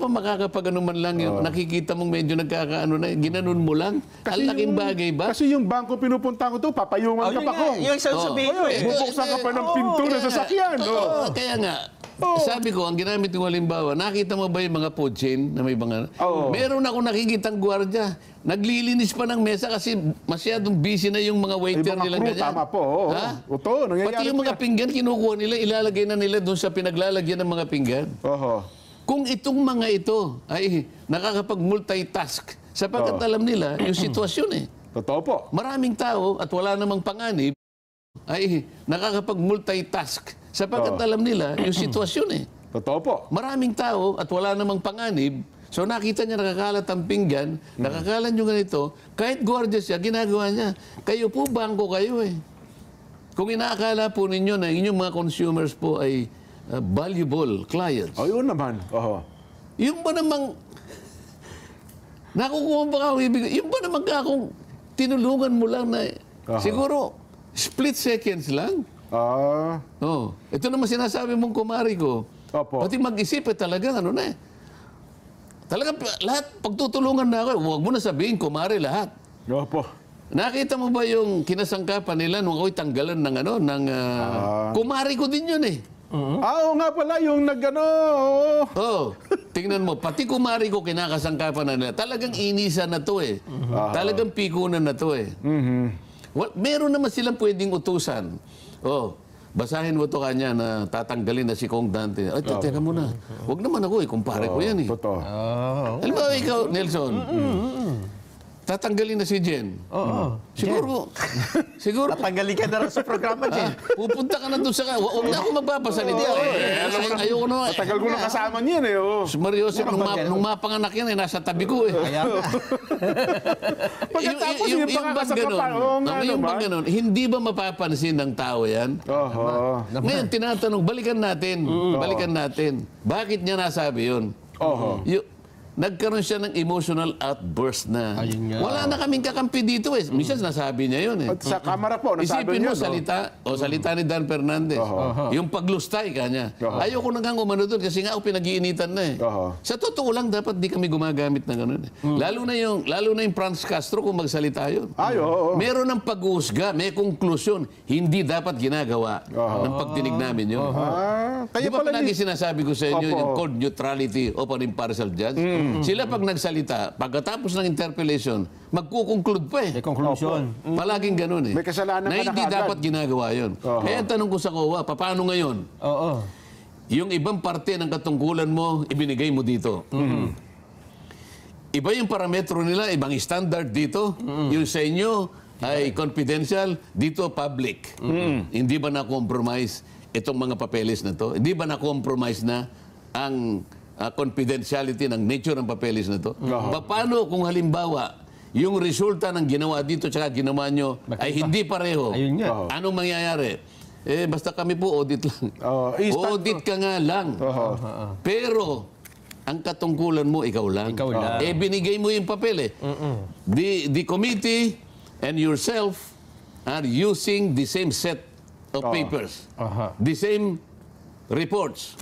makakapag ano man lang yung nakikita mong medyo nagkakaano na, ginanon mo lang? Ang laking bagay ba? Kasi yung bangko pinupunta ko to, papayungan ka pa ko. Yung sasabihin ko eh. Bubuksan ka pa ng pinto na sasakyan. Kaya nga, sabi ko, ang ginamit ko halimbawa, nakita mo ba yung mga food chain na may mga... Meron ako nakikitang gwardiya. Naglilinis pa ng mesa kasi masyadong busy na yung mga waiter nilang ganyan. Tama po. Pati yung mga pinggan, kinukuha nila, ilalagay na nila doon sa pinaglalagyan ng mga pinggan. Kung itong mga ito ay nakakapag-multitask, sapagkat alam nila yung sitwasyon eh. Totoo po. Maraming tao at wala namang panganib ay nakakapag-multitask. Sapagkat alam nila yung sitwasyon eh. Totoo po. Maraming tao at wala namang panganib. So nakita niya nakakalat ang pinggan, nakakalat yung ganito, kahit gwardiya siya, ginagawa niya. Kayo po, bangko kayo eh. Kung inaakala po ninyo na inyong mga consumers po ay valuable clients. Yun naman. Yung ba namang, nakukuha ba ako ibigay, yung ba naman akong tinulungan mo lang na, siguro, split seconds lang. Ito naman sinasabi mong kumari ko. Pati mag-isip talaga, ano na eh. Talaga, lahat, pagtutulungan na ako, huwag mo na sabihin, kumari lahat. Nakita mo ba yung kinasangkapan nila nung ako'y tanggalan ng kumari ko din yun eh. Oo nga pala, yung tingnan mo, pati kumari ko kinakasangkapan na nila. Talagang inisan na to eh. Talagang pikunan na to eh. Meron naman silang pwedeng utusan. Basahin mo to kanya na tatanggalin na si Kong Dante. Ay, teka muna. Huwag naman ako eh, kumpare ko yan eh. Totoo. Alam mo ikaw, Nelson, tatanggalin na si Jen. Siguro. Tatanggalin ka na rin sa programa, Jen. Pupunta ka na doon sa... Huwag na ako magpapasalita. Ayoko na. Matagal ko na kasama niyan eh. Mario Joseph, nung mapanganak yan, nasa tabi ko eh. Pagkatapos yung Yung bang ganun, hindi ba mapapansin ng tao yan? Ngayon, tinatanong, balikan natin. Bakit niya nasabi yun? nagkaroon siya ng emotional outburst na Ayun nga. wala na kaming kakampi dito eh. Minsan nasabi niya yun eh. At sa kamera po, nasabi Isipin niya. mo, salita ni Dan Fernandez. Yung paglustay kanya. Ayoko na nga umano doon kasi nga ako pinag-iinitan na eh. Sa totoo lang, dapat di kami gumagamit ng ganun eh. Lalo na yung Franz Castro kung magsalita yun. Meron ng pag-uusga, may konklusyon. Hindi dapat ginagawa ng pagdinig namin yun. Di Kaya ba pala palagi sinasabi ko sa inyo Opo. yung called neutrality of an impartial judge? Sila pag nagsalita, pagkatapos ng interpellation, magkukonklud pa eh. May conclusion. Palaging ganun eh. May kasalanan na ka na hindi kaagad. dapat ginagawa yun. Kaya ang tanong ko sa COA, paano ngayon? Oo. Yung ibang parte ng katungkulan mo, ibinigay mo dito. Iba yung parametro nila, ibang standard dito. Yung sa inyo ay confidential, dito public. Hindi ba na-compromise itong mga papeles na to? Hindi ba na-compromise na ang confidentiality ng nature ng papeles na to? Paano kung halimbawa, yung resulta ng ginawa dito tsaka ginawa nyo ay hindi pareho? Ayun nga. Anong mangyayari? Basta kami po audit lang. Audit ka nga lang. Pero, ang katungkulan mo, ikaw lang. Ikaw lang. Binigay mo yung papel eh. The committee and yourself are using the same set of papers. The same reports.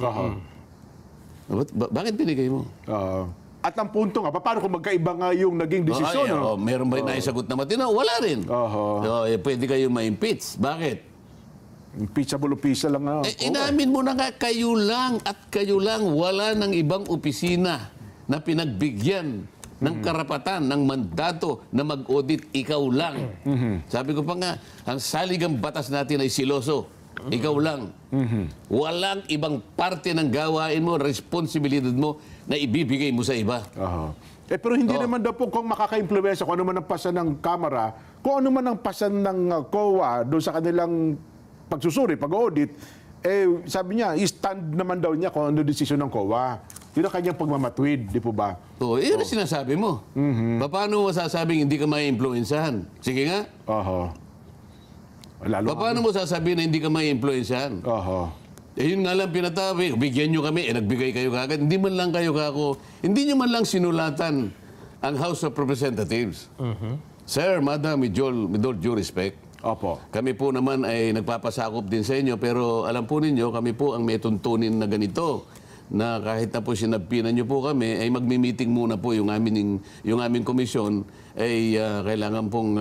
Bakit binigay mo? At ang punto nga, paano kung magkaiba nga yung naging desisyon? Meron ba yung naisagot na matino? Wala rin. Pwede kayo ma-impeach. Bakit? Impeachable official lang nga. Inamin mo na nga, kayo lang at kayo lang, wala ng ibang opisina na pinagbigyan ng karapatan, ng mandato na mag-audit, ikaw lang. Sabi ko pa nga, ang saligang batas natin ay siloso. Ikaw lang. Walang ibang parte ng gawain mo, responsibilidad mo na ibibigay mo sa iba. Pero hindi naman daw po kung makaka-impluwensya, kung ano man ang pasan ng Kamara, kung ano man ang pasan ng COA doon sa kanilang pagsusuri, pag-audit, sabi niya, i-stand naman daw niya kung ano desisyon ng COA. Yun ang kanyang pagmamatwid, di po ba? Yun ang sinasabi mo. Paano mo masasabing hindi ka mai-influensahan? Sige nga. Paano mo sasabihin na hindi ka mai-influensahan? Yun nga lang pinatabi, bigyan nyo kami, nagbigay kayo kagad. Hindi man lang kayo hindi nyo man lang sinulatan ang House of Representatives. Sir, Madam, with all due respect, kami po naman ay nagpapasakop din sa inyo, pero alam po ninyo, kami po ang may tuntunin na ganito, na kahit na po sinabpinan nyo po kami, ay magmi-meeting muna po yung aming komisyon, ay kailangan pong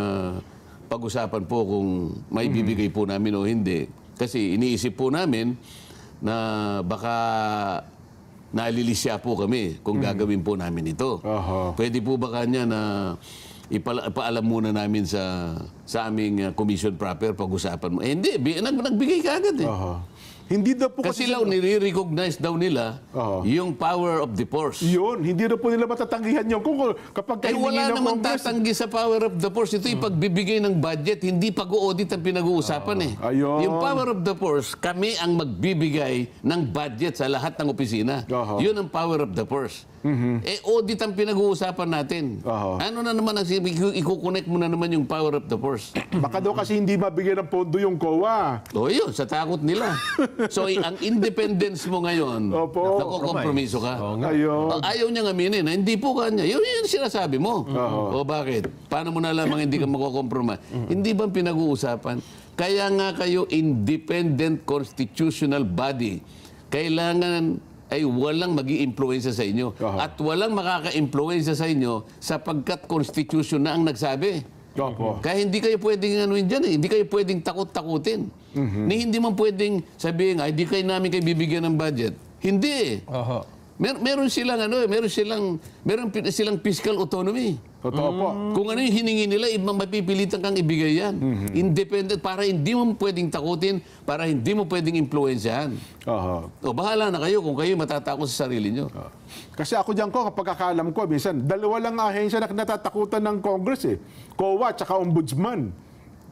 pag-usapan po kung may bibigay po namin o hindi. Kasi iniisip po namin na baka nalilisya po kami kung gagawin po namin ito. Pwede po ba kanya na ipaalam muna namin sa aming commission proper pag-usapan mo? Hindi, nagbigay ka agad eh. Hindi daw po Kasi nire-recognize daw nila yung power of the purse. Yun, hindi daw po nila matatanggihan yun. Kung kapag wala naman tatanggi sa power of the purse. Ito yung pagbibigay ng budget, hindi pag-audit ang pinag-uusapan eh. Yung power of the purse, kami ang magbibigay ng budget sa lahat ng opisina. Yun ang power of the purse. Audit ang pinag-uusapan natin. Ano na naman ang i-connect mo na naman yung power of the purse? Baka daw kasi hindi mabigyan ng pondo yung COA. Yun, sa takot nila. So, ang independence mo ngayon, nakukompromiso ka. Ayaw niyang aminin na hindi po kanya. Yun sinasabi mo. Bakit? Paano mo nalamang hindi ka makukompromise? Hindi ba pinag-uusapan? Kaya nga kayo independent constitutional body. Kailangan ay walang mag-i-influensya sa inyo. At walang makaka-influensya sa inyo sapagkat constitution na ang nagsabi. Kaya hindi kayo pwedeng dyan eh. Hindi kayo pwedeng takot-takutin. Hindi man pwedeng sabihin, hindi kayo namin kayo bibigyan ng budget. Hindi eh. Meron silang fiscal autonomy. Totoo po. Kung ano yung hiningi nila, mapipilitan kang ibigay yan. Independent, para hindi mo pwedeng takutin, para hindi mo pwedeng influensyahan. Bahala na kayo kung kayo matatakot sa sarili nyo. Kasi ako dyan ko, kapag akaalam ko, minsan, dalawa lang ahensya na natatakutan ng Congress eh. COA at saka Ombudsman.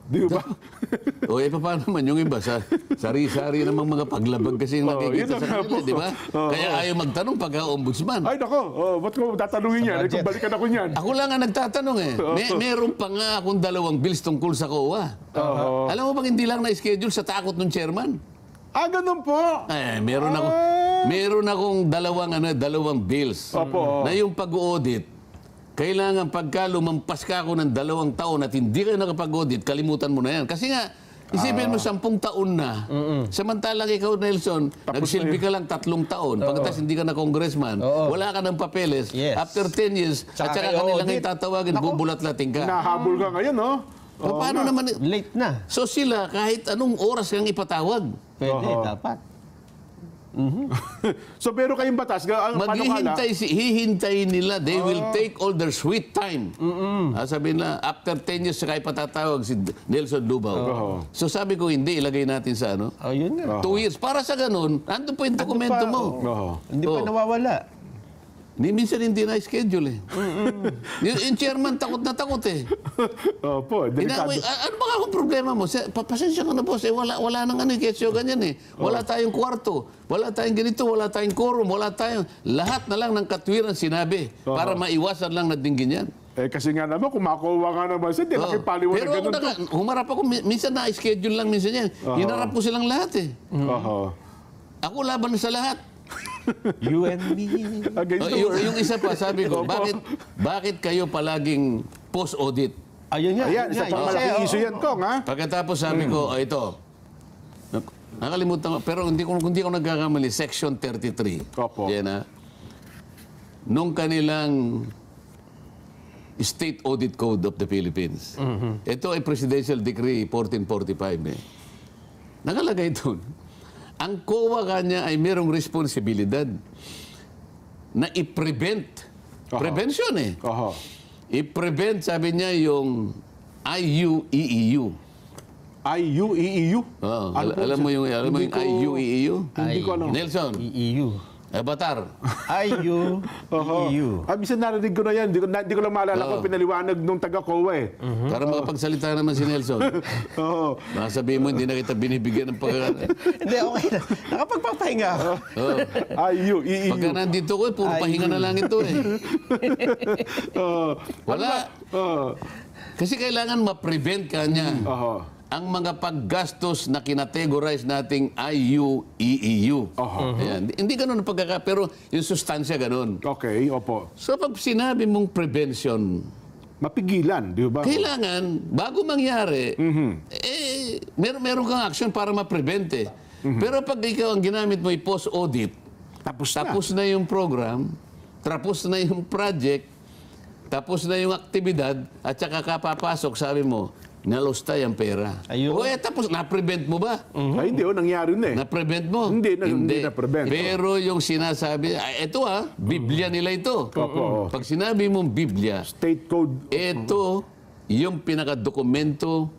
Di ba? Paano naman yung iba? Sari-sari namang mga paglabag kasi nakikita sa kanila, di ba? Kaya ayaw magtanong pagka-ombudsman. Ay, nako. Ba't ko tatanungin yan? Kung balikan ako yan. Ako lang ang nagtatanong eh. Meron pa nga akong 2 bills tungkol sa COA. Alam mo bang hindi lang na-schedule sa takot ng chairman? Ganun po. Meron ako. meron akong dalawang bills. Opo. Na yung pag-audit, kailangan pagka lumampas ka ako ng 2 taon at hindi ka nakapag-audit, kalimutan mo na yan. Kasi nga, isipin mo 10 taon na. Samantalang ikaw, Nelson, nagsilbi ka lang 3 taon. Pagkatapos hindi ka na congressman, wala ka ng papeles. Yes. After 10 years, at saka kanilang itatawagin, bubulat-lating ka. Nahabol ka ngayon, no? Paano naman? Late na. So sila, kahit anong oras kang ipatawag, Pwede, dapat. So, pero kayong batas, ang panukala, hihintayin nila. They will take all their sweet time. Sabi na, after 10 years, saka ipatatawag si Nelson Lubao. So sabi ko, hindi, ilagay natin sa ano. Yun nga. 2 years. Para sa ganun, ando po yung dokumento mo. Hindi pa nawawala. Minsan hindi na-schedule eh. Yung chairman takot na takot eh. Opo, delikado. Ano ba akong problema mo? Pasensya ka na boss, wala nang ano, kesyo ganyan eh. Wala tayong kwarto, wala tayong ganito, wala tayong quorum, wala tayong... Lahat na lang ng katwiran sinabi para maiwasan lang na dinggin yan. Kasi nga naman, kung makuha ka naman siya, di nakipaliwan Pero na ganun to. humarap ako, minsan na-schedule lang minsan yan. Hinarap ko silang lahat eh. Ako laban sa lahat. You and me. Against the world. Yung isa pa, sabi ko, bakit kayo palaging post-audit? Ayun nga. Ayan, isa pang malaking issue yan, Kong, ha? Pagkatapos sabi ko, ito, nakalimutan ko, pero hindi ko nagkakamali, Section 33. Opo. Yan ha. Nung kanilang State Audit Code of the Philippines. Ito ay Presidential Decree 1445. Nakalagay doon. Ang COA kanya ay merong responsibilidad na i-prevent. Prevention eh. I-prevent, sabi niya, yung IUEEU. IUEEU? Alam mo yung IUEEU? Hindi ko alam. Nelson, EU. Batar. EU. Bisan narinig ko na yan. Hindi ko lang maalala kung pinaliwanag nung taga-COA eh. Para makapagsalita naman si Nelson. Baka sabihin mo, hindi na kita binibigyan ng Hindi, okay na. Nakapagpapahinga ako. IUEEU. Pagka nandito ko, puro pahinga na lang ito eh. Wala. Kasi kailangan ma-prevent ka niya. Ang mga paggastos na kinategorize nating IUEEU. Ayan. Hindi ganun ang pero yung sustansya ganun. Okay, opo. So pag sinabi mong prevention, Mapigilan, di ba? kailangan, bago mangyari, meron kang action para ma-prevent eh. Pero pag ikaw ang ginamit mo i-post-audit, tapos na yung program, tapos na yung project, tapos na yung aktibidad, at saka kapapasok, sabi mo, nalustay ang pera. Ayun. Tapos na-prevent mo ba? Ay, hindi, nangyari na eh. Na-prevent mo? Hindi na-prevent. Pero yung sinasabi, ito Biblia nila ito. Pag sinabi mong Biblia, State Code. ito yung pinakadokumento,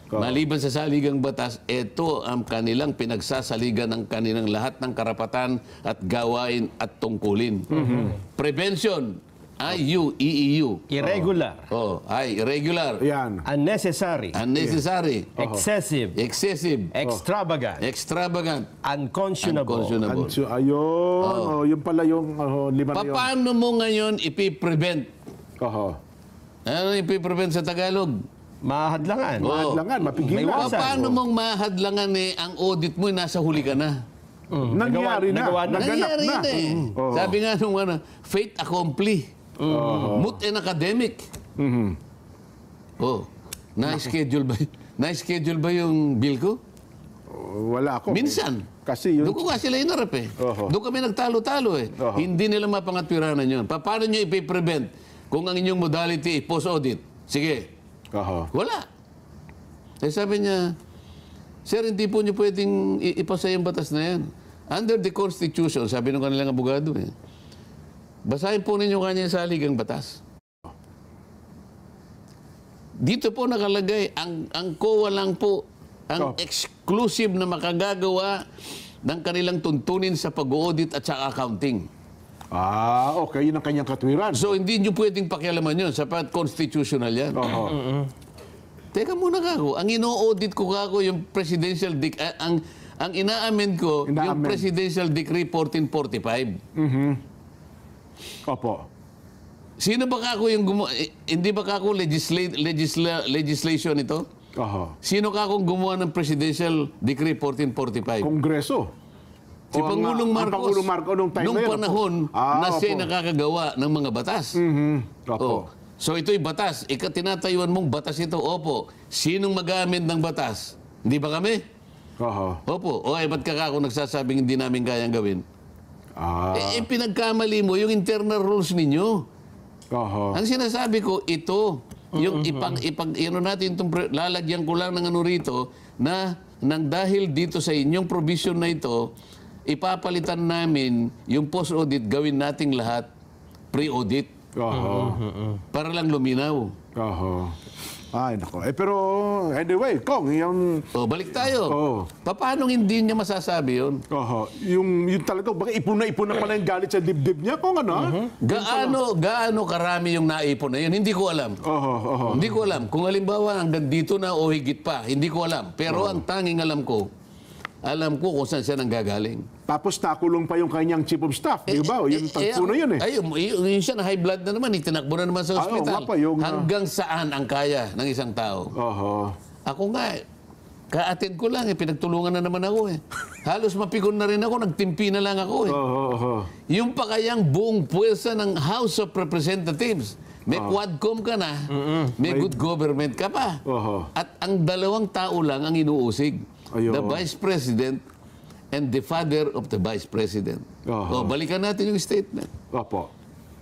maliban sa saligang batas, ito ang kanilang pinagsasaligan ng kanilang lahat ng karapatan at gawain at tungkulin. Prevention. IUEEU. Irregular. Irregular. Yan. Unnecessary. Unnecessary. Excessive. Excessive. Extravagant. Extravagant. Unconscionable. Ayun. Yun pala yung lima na yun. Paano mo ngayon ipiprevent? Ano ipiprevent sa Tagalog? Mahadlangan. Mahadlangan, mapigilan. Maiwasan. Paano mong mahadlangan ang audit mo nasa huli ka na? Nangyari na. Naganap Nangyari na. na eh. Sabi nga nung fait accompli. Moot and academic. Na-schedule ba yung bill ko? Wala ako. Minsan. Kasi yun. Doon ko nga sila inarap eh. Doon kami nagtalo-talo eh. Hindi nila mapangatwiranan yun. Paano nyo ipiprevent kung ang inyong modality post-audit? Sige. Wala. Sabi niya, sir, hindi po nyo pwedeng ipasa yung batas na yan. Under the Constitution, sabi ng kanilang abogado basahin po ninyo kanya yung saligang batas. Dito po nakalagay, ang COA lang po ang exclusive na makagagawa ng kanilang tuntunin sa pag-audit at sa accounting. Okay. Yun ang kanyang katwiran. So, hindi nyo pwedeng pakialaman yun sapat constitutional yan. Teka muna kako, ang ino-audit ko kako yung presidential ang ina-amend ko yung Presidential Decree 1445. Opo. Sino ba kako yung hindi ba kako legislation ito? Sino kako gumawa ng Presidential Decree 1445? Kongreso. Si Pangulong Ang Marcos, Pangulong Marcos nung time nung na yun, panahon na opo. siya nakakagawa ng mga batas. Opo. Oh. So ito'y batas. Tinatayuan mong batas ito. Opo. Sinong mag-amend ng batas? Hindi ba kami? Oho. Opo. O ba't ka ako nagsasabing hindi namin kayang gawin? Pinagkamali mo yung internal rules ninyo. Oho. Ang sinasabi ko, ito, yung natin, lalagyan ko lang ng ano rito, na nang dahil dito sa inyong provision na ito, ipapalitan namin yung post-audit, gawin nating lahat pre-audit. Para lang luminaw. Ay, nako. Pero, anyway, Kong, yung... Balik tayo. Oo. Paano hindi niya masasabi yun? Yung talaga, baka ipon na pala yung galit sa dibdib niya, Kong, ano? Gaano karami yung naipon na yun? Hindi ko alam. Hindi ko alam. Kung halimbawa hanggang dito na o higit pa, hindi ko alam. Pero ang tanging alam ko kung saan siya nanggagaling. Tapos nakulong pa yung kanyang chief of staff, di ba? Yung tagpo na yun eh. Yung siya na high blood na naman, itinakbo na naman sa ospital. nga pa, yung, Hanggang saan ang kaya ng isang tao? Ako nga, ka-attend ko lang, pinagtulungan na naman ako eh. Halos mapikon na rin ako, nagtimpi na lang ako eh. Yung pa kayang buong puwersa ng House of Representatives, may quadcom ka na, may good government ka pa. At ang dalawang tao lang ang inuusig. The Vice President and the father of the Vice President. Balikan natin yung statement. Opo.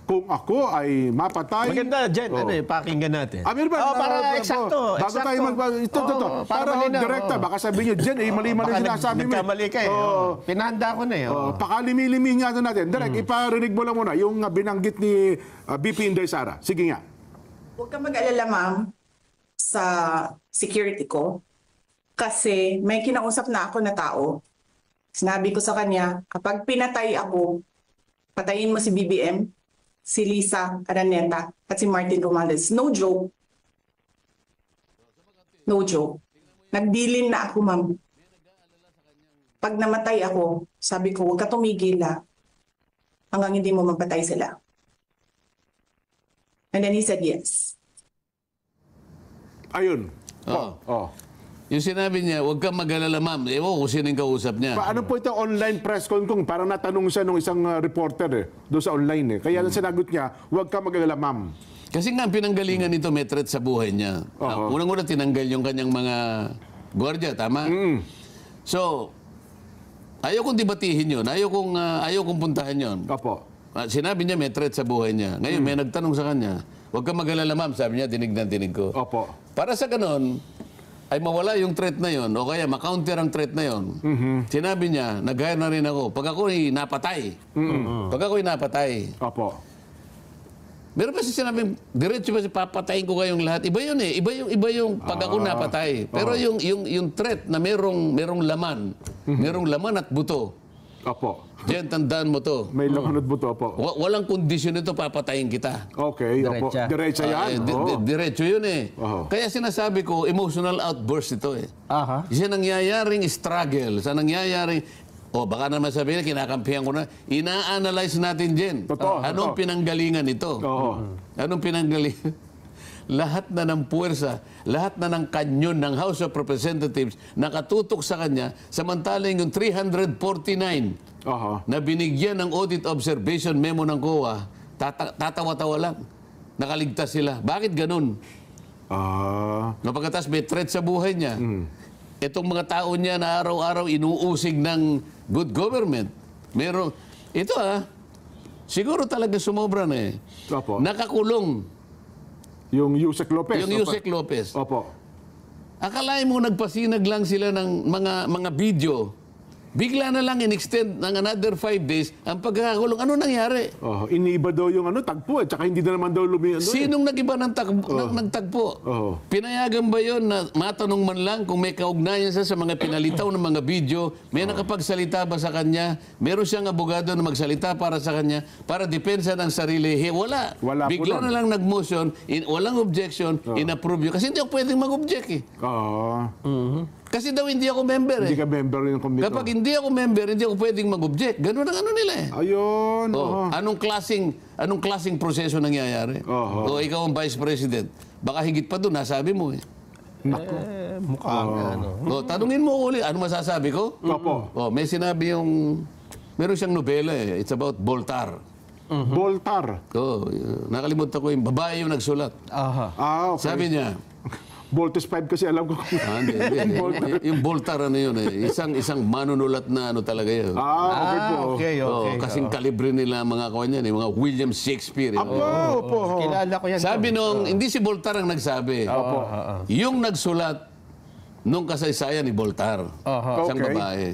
Kung ako ay mapatay... Maganda, Jen. Pakinggan natin. Meron ba? Para eksakto. Bago tayo ito. Para direkta. Baka sabihin nyo, Jen, mali-mali sinasabi mo. Nagkamali ka eh. Pinahanda ko na eh. Pakalimi-limi nga natin. Direk, iparinig mo lang muna yung binanggit ni BP Inday Sara. Sige nga. Huwag ka mag-alala, ma'am, sa security ko. Kasi may kinausap na ako na tao. Sinabi ko sa kanya, kapag pinatay ako, patayin mo si BBM, si Lisa Araneta, at si Martin Romales. No joke. No joke. Nagdilin na ako, ma'am. Pag namatay ako, sabi ko, huwag ka tumigil hanggang hindi mo mapatay sila. And then he said yes. Ayun. Yung sinabi niya, huwag kang mag-alala, ma'am. Ewan kung sino yung kausap niya. Paano po ito online press con kung parang natanong siya ng isang reporter doon sa online Kaya sinagot niya, huwag kang mag-alala, ma'am. Kasi nga, ang pinanggalingan nito may threat sa buhay niya. Unang-una, tinanggal yung kanyang mga gwardiya, tama? So, ayaw kong debatihin yun. Ayaw kong puntahan yun. Sinabi niya may threat sa buhay niya. Ngayon, may nagtanong sa kanya, huwag kang mag-alala, ma'am. Sabi niya, dinig ko. Para sa ganon, ay mawala yung threat na yon o kaya ma-counter ang threat na yon. Sinabi niya, nag-hire na rin ako. Pag ako'y napatay. Meron pa siya sinabing, diretso ba papatayin ko kayong lahat? Iba yun eh. Iba yung pag ako napatay. Pero yung threat na merong laman. Merong laman at buto. Diyan, tandaan mo to. May laman at buto, Walang kondisyon ito, papatayin kita. Diretso yan. Diretso yun eh. Kaya sinasabi ko, emotional outburst ito eh. Isa nangyayaring struggle, sa nangyayaring, baka naman sabihin, kinakampihan ko na, ina-analyze natin dyan. Anong pinanggalingan ito? Anong pinanggalingan? Lahat na ng puwersa, lahat na ng kanyon ng House of Representatives nakatutok sa kanya, samantalang yung 349 na binigyan ng audit observation memo ng COA, tatawa-tawa lang. Nakaligtas sila. Bakit ganun? Pagkatas may threat sa buhay niya. Itong mga tao niya na araw-araw inuusig ng good government. Ito siguro talaga sumobra na eh. Nakakulong. Yung Yusek Lopez. Akalain mo nagpasinag lang sila ng mga video. Bigla na lang in-extend ng another 5 days ang pagkakakulong. Ano nangyari? Iniba daw yung tagpo tsaka hindi na naman daw Sinong nag-iba ng tagpo? Pinayagan ba yun na matanong man lang kung may kaugnayan siya sa mga pinalitaw ng mga video? May nakapagsalita ba sa kanya? Meron siyang abogado na magsalita para sa kanya para depensa ng sarili? Wala. Bigla na lang nag-motion, walang objection, in-approve yun. Kasi hindi ako pwedeng mag-object eh. Kasi daw hindi ako member eh. Hindi ka member yung committee. Kapag hindi ako member, hindi ako pwedeng mag-object. Ganun ang nila eh. Ayun. Anong klaseng proseso nangyayari? Ikaw ang Vice President. Baka higit pa doon, nasabi mo eh. Mukhang tanungin mo ulit, ano masasabi ko? Opo. May sinabi yung Meron siyang nobela eh. It's about Voltaire. Voltaire. Oh, nakalimutan ko yung babae yung nagsulat. Aha. Okay. Sabi niya, Voltes 5 kasi alam ko. hindi. Yung Voltaire ano yun eh. Isang manunulat na ano talaga yun. Okay po. Okay. Kasing kalibre nila mga kawan yan, mga William Shakespeare. Opo. Kilala ko yan. Sabi nung, hindi si Voltaire ang nagsabi. Yung nagsulat nung kasaysayan ni Voltaire. Isang Okay. babae.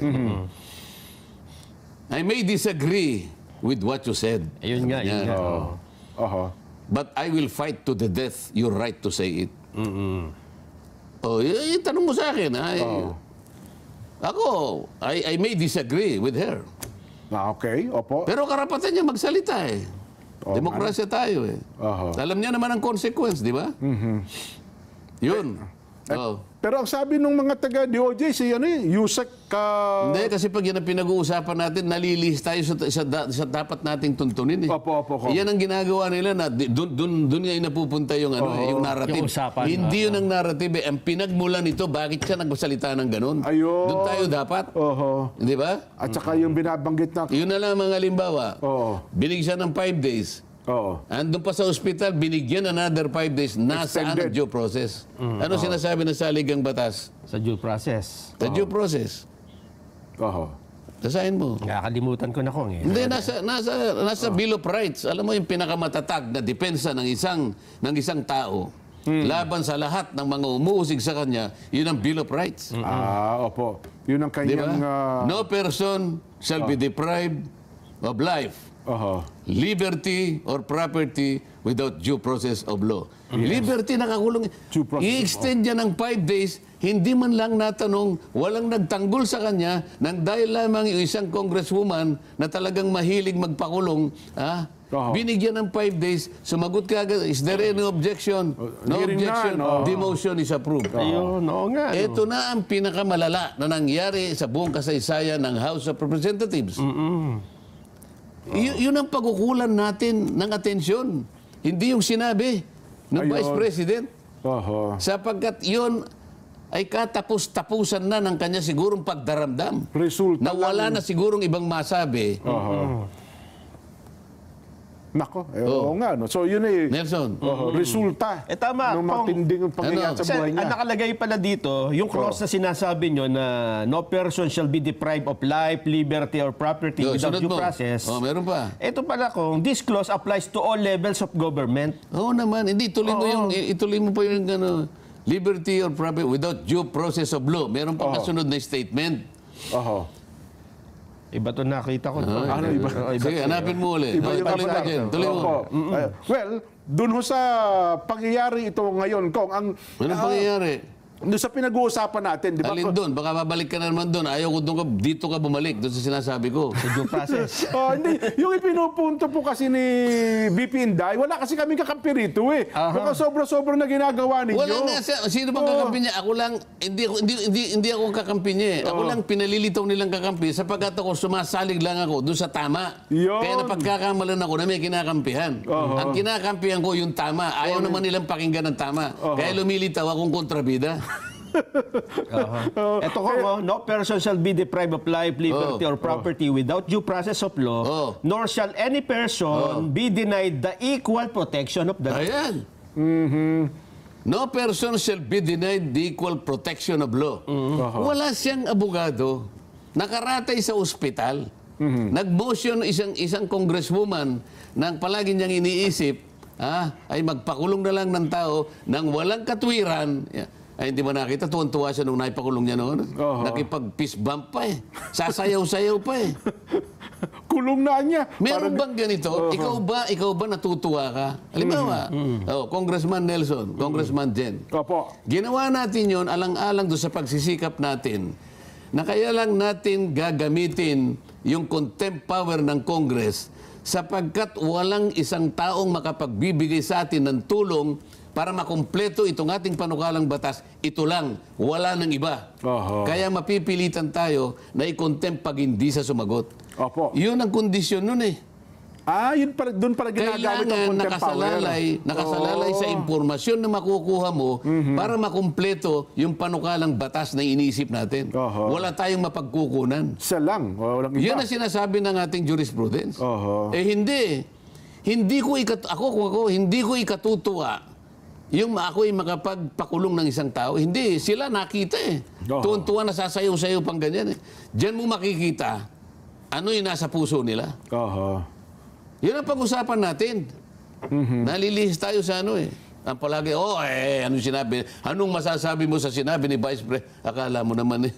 I may disagree with what you said. Ayun nga, yun nga. But I will fight to the death your right to say it. Tanong mo sa akin. I may disagree with her. Okay, opo. Pero karapatan niya magsalita eh. Demokrasya tayo eh. Alam niya naman ang consequence, di ba? Yun. Pero ang sabi nung mga taga-DOJ, si Yusek... Hindi, kasi pag yan ang pinag-uusapan natin, nalilihis tayo sa dapat nating tuntunin eh. Opo. Yan ang ginagawa nila na doon nga napupunta yung yung narrative. Yung usapan. Hindi yun ang narrative eh. Ang pinagmulan nito, bakit siya nagsalita ng ganun? Ayun. Doon tayo dapat. Di ba? At saka yung binabanggit na... Yun na lang mga halimbawa. Oo. Binigyan siya ng 5 days. Oo. Andun pa sa ospital, binigyan another 5 days. Nasaan ang Extended. due process? Ano sinasabi ng saligang batas? Sa due process. The due process. Basahin mo. Nakakalimutan ko na kung eh. Hindi, nasa Bill of Rights. Alam mo yung pinakamatatag na depensa ng isang tao laban sa lahat ng mga umuusig sa kanya, yun ang Bill of Rights. Opo. Yun ang Di ba? kanyang... No person shall be deprived of life, liberty, or property without due process of law. Liberty, nakakulong. Due process, I-extend niya ng 5 days, hindi man lang natanong, walang nagtanggol sa kanya, nang dahil lamang yung isang congresswoman na talagang mahilig magpakulong, binigyan ng 5 days, sumagot ka agad, is there any objection? No Hearing objection, none, demotion is approved. Ayun, oo nga. Ito na ang pinakamalala na nangyari sa buong kasaysayan ng House of Representatives. Yun ang pagkukulan natin ng atensyon. Hindi yung sinabi ng Ayun. Vice President. Sapagkat Sapagkat yun ay katapos-tapusan na ng kanya sigurong pagdaramdam. resulta Na wala na sigurong ibang masabi. Nako, oo nga. No? So yun Nelson. resulta Tama. ng matinding pangyayari sa Kasi buhay niya. ang nakalagay pala dito, yung clause na sinasabi nyo na no person shall be deprived of life, liberty, or property without Sunod due mo. process. Meron pa. Ito pala kung this clause applies to all levels of government. Oo naman. Hindi, ituloy mo po yung liberty or property without due process of law. Meron pang kasunod na statement. Iba to nakita ko. Ano iba? Sige, hanapin mo ulit. Iba yung Tuloy mo abstract. dyan. Tuloy mo. Opo. Well, dun ho sa pangyayari ito ngayon, Kong, ang Anong pangyayari? doon sa pinag-uusapan natin, di ba? Alin doon? Baka babalik ka na naman doon. Ayaw ko doon dito ka bumalik. Doon sa sinasabi ko. Sa due process. Hindi. Yung ipinupunto po kasi ni BP Inday, wala kasi kaming kakampi rito eh. Baka sobra-sobra na ginagawa ninyo. Wala nga siya. Sino bang kakampi niya? Ako lang, hindi ako kakampi niya eh. Ako lang pinalilitaw nilang kakampi sapagkat ako sumasalig lang ako doon sa tama. Yun. Kaya napagkakamalan ako na may kinakampihan. Ang kinakampihan ko yung tama. Ayaw naman nilang pakinggan ng tama. Kaya lumilitaw akong kontrabida. Ito ko, no person shall be deprived of life, liberty, or property without due process of law, nor shall any person be denied the equal protection of the law. Ayan. No person shall be denied the equal protection of law. Wala siyang abogado. Nakaratay sa ospital. Nag-motion isang congresswoman nang palagi niyang iniisip ay magpakulong na lang ng tao nang walang katwiran. Ay, hindi mo nakita, tuwan-tuwa siya nung naipakulong niya noon. Nakipag-fist bump pa eh. Sasayaw-sayaw pa eh. Kulong na niya. Meron bang ganito? Ikaw ba natutuwa ka? Halimbawa, Congressman Nelson, Congressman Jen. Opo. Ginawa natin yon alang-alang doon sa pagsisikap natin na kaya lang natin gagamitin yung contempt power ng Congress sapagkat walang isang taong makapagbibigay sa atin ng tulong para makumpleto itong ating panukalang batas. Ito lang, wala nang iba. Kaya mapipilitan tayo na i-contempt pag hindi sa sumagot. Opo. Yun ang kondisyon nun eh. Yun pala, doon pala ginagamit ang Kailangan contempt power. nakasalalay sa impormasyon na makukuha mo para makumpleto yung panukalang batas na iniisip natin. Wala tayong mapagkukunan. Isa lang, walang iba. Yan ang sinasabi ng ating jurisprudence. Oho. Hindi ko ikatutuwa yung ako'y makapagpakulong ng isang tao. Hindi, sila nakita eh. Tuwan-tuwa na sasayaw-sayaw pang ganyan eh. Diyan mo makikita ano yung nasa puso nila. Yun ang pag-usapan natin. Nalilihis tayo sa ano eh. Ang palagi, anong sinabi? Anong masasabi mo sa sinabi ni Vice President? Akala mo naman eh.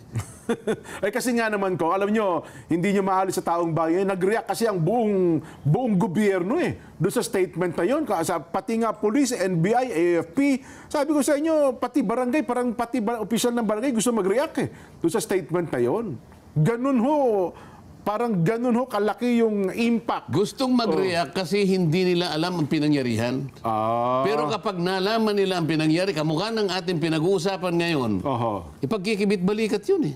Kasi nga naman ko, alam nyo, hindi nyo maalis sa taong bayan. Nag-react kasi ang buong gobyerno eh. Doon sa statement na yun. Pati nga police, NBI, AFP. Sabi ko sa inyo, pati barangay, pati opisyal ng barangay gusto mag-react eh. Doon sa statement na yun. Parang ganun ho kalaki yung impact. Gustong mag-react kasi hindi nila alam ang pinangyarihan. Pero kapag nalaman nila ang pinangyari, kamukha ng ating pinag-uusapan ngayon, ipagkikibit balikat yun eh.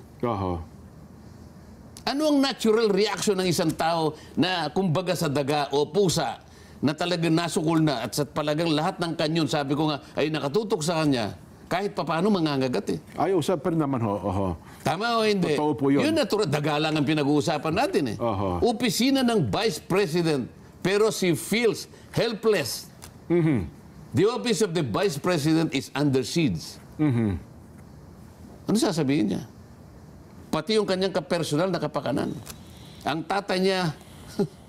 Ano ang natural reaction ng isang tao na kumbaga sa daga o pusa na talagang nasukol na at sa palagang lahat ng kanyon, sabi ko nga, ay nakatutok sa kanya, kahit papaano mangangagat eh. Ay, usap pa rin naman ho. Tama o hindi? Totoo po yun. Yun natural, dagalang ang pinag-uusapan natin eh. Opisina ng Vice President, pero she feels helpless. The office of the Vice President is under siege. Ano sasabihin niya? Pati yung kanyang kapersonal na kapakanan. Ang tatay niya,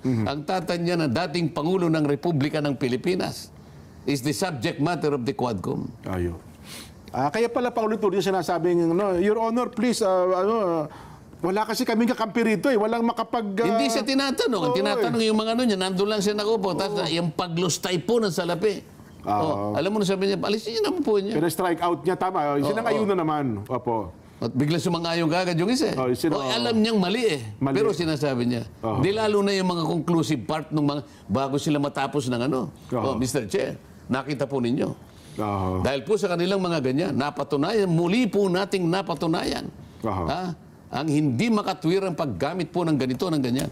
ang tatay niya na dating Pangulo ng Republika ng Pilipinas is the subject matter of the Quadcom. Kaya pala paulit-ulit sinasabing, Your Honor, please, wala kasi kaming kakampi rito eh. Walang makapag... Hindi siya tinatanong. Ang tinatanong yung mga niya, nandun lang siya nakupo. Tapos yung paglustay po ng salapi. Alam mo na sabi niya, alisin niya naman po niya. Pero strike out niya, tama. Sinang-ayun na naman. Opo. At bigla sumang-ayong kagad yung isa. Alam niyang mali eh. Pero sinasabi niya. Di lalo na yung mga conclusive part ng mga bago sila matapos ng ano. Mr. Chair, nakita po ninyo. Dahil po sa kanilang mga ganyan, napatunayan, muli po nating napatunayan. Ang hindi makatwirang paggamit po ng ganito, ng ganyan.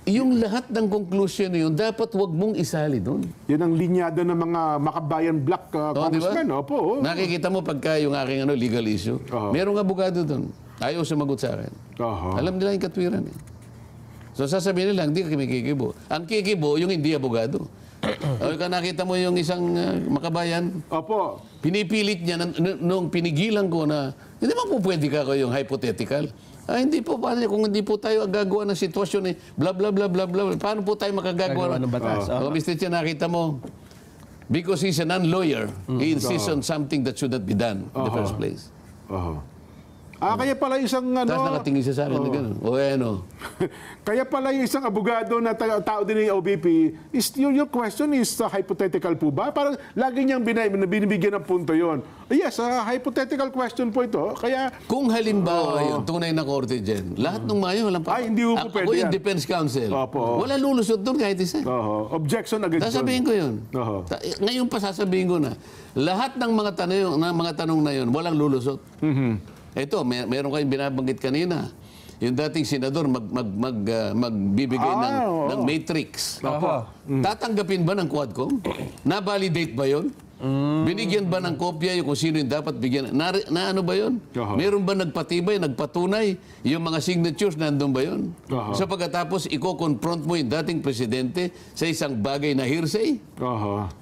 Yung lahat ng conclusion na yun, dapat wag mong isali doon. Yan ang linyada ng mga makabayan black congressmen. Diba? Opo. Nakikita mo pagka yung aking legal issue, merong abogado doon. Ayaw sumagot sa akin. Alam nila yung katwiran eh. So sasabihin nila, hindi kami kikibo. Ang kikibo, yung hindi abogado. Nakita mo yung isang makabayan? Opo. Pinipilit niya, nung pinigilan ko na, hindi mo po pwede ka yung hypothetical. Hindi po, paano kung hindi po tayo gagawa ng sitwasyon eh, bla bla bla bla bla, paano po tayo makagagawa ng batas? Mr. Chen, nakita mo, because he's a non-lawyer, he insists on something that should not be done in the first place. Kaya pala isang Tapos nakatingin siya sa akin na gano'n. Kaya pala yung isang abogado na tao din ng OBP, your question is hypothetical po ba? Parang lagi niyang binibigyan ng punto yon. Yes, hypothetical question po ito. Kaya kung halimbawa yung tunay na korte dyan, lahat ng mga yun, walang pa. hindi po pwede ako yung yan. defense counsel. Wala lulusot doon kahit isa. Objection agad. Sasabihin ko yun. Ngayon pa sasabihin ko na, lahat ng mga tanong na yun, walang lulusot. Ito, meron kayong binabanggit kanina. Yung dating senador magbibigay ng matrix. Tatanggapin ba ng Quadcom? Na-validate ba yun? Binigyan ba ng kopya yung kung sino yung dapat bigyan? Na ano ba yun? Meron ba nagpatibay, nagpatunay? Yung mga signatures, nandun ba yun? So pagkatapos, iko-confront mo yung dating presidente sa isang bagay na hearsay?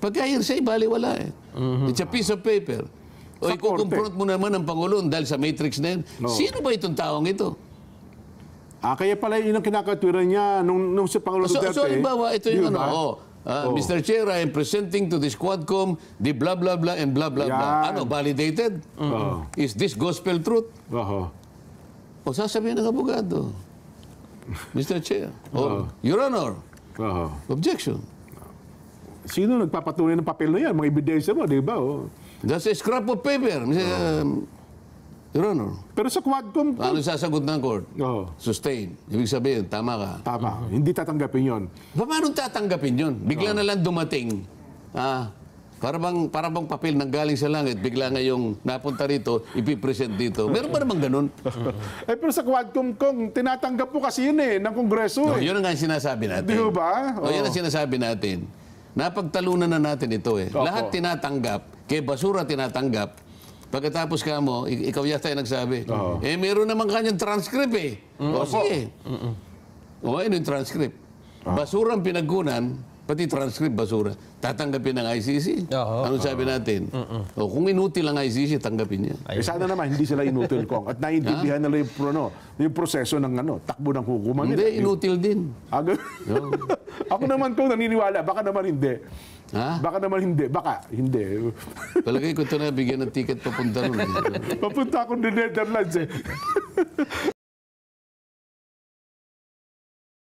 Pagka hearsay, baliwala eh. It's a piece of paper. O iko-confront mo naman ang Pangulo dahil sa matrix na yun. Sino ba itong taong ito? Kaya pala yun ang kinakatwiran niya nung si Pangulo Duterte. So halimbawa, ito yung Mr. Chair, I am presenting to this Quadcom the blah blah blah and blah blah blah. Ano, validated? Is this gospel truth? O sasabihin ng abogado, Mr. Chair, Your Honor, objection. Sino nagpapatunay ng papel na yan? Mga ebidensya mo, di ba? That's a scrap of paper, Your Honor. Pero sa Quadcom, Ano sasagot ng court? Sustain. Ibig sabihin, tama ka. tama. Hindi tatanggapin yon. Paano tatanggapin yun? Bigla na lang dumating. Para bang papel nang galing sa langit, bigla ngayong napunta rito, ipipresent dito. Meron ba namang ganun? Pero sa Quadcom, Kong, tinatanggap po kasi yun ng Kongreso. No, yun ang sinasabi natin. Di ba? Yun ang sinasabi natin. Napagtalunan na natin ito eh. Opo. Lahat tinatanggap, kay basura tinatanggap. Pagkatapos ka mo, ikaw yata yung nagsabi. Meron naman kanyang transcript eh. O sige. O ano yung transcript? Basura ang pinagkunan, pati transcript basura. Tatanggapin ng ICC. Anong sabi natin? O kung inutil ang ICC, tanggapin niya. Sana naman hindi sila inutil, Kong. At naiintindihan nila yung proseso ng takbo ng hukuman nila. Hindi, inutil din. Ako naman, Kong, naniniwala. Baka naman hindi. Ha? Baka naman hindi. Baka hindi. Palagay ko ito na bigyan ng ticket papunta nun. Papunta ako ng Netherlands eh.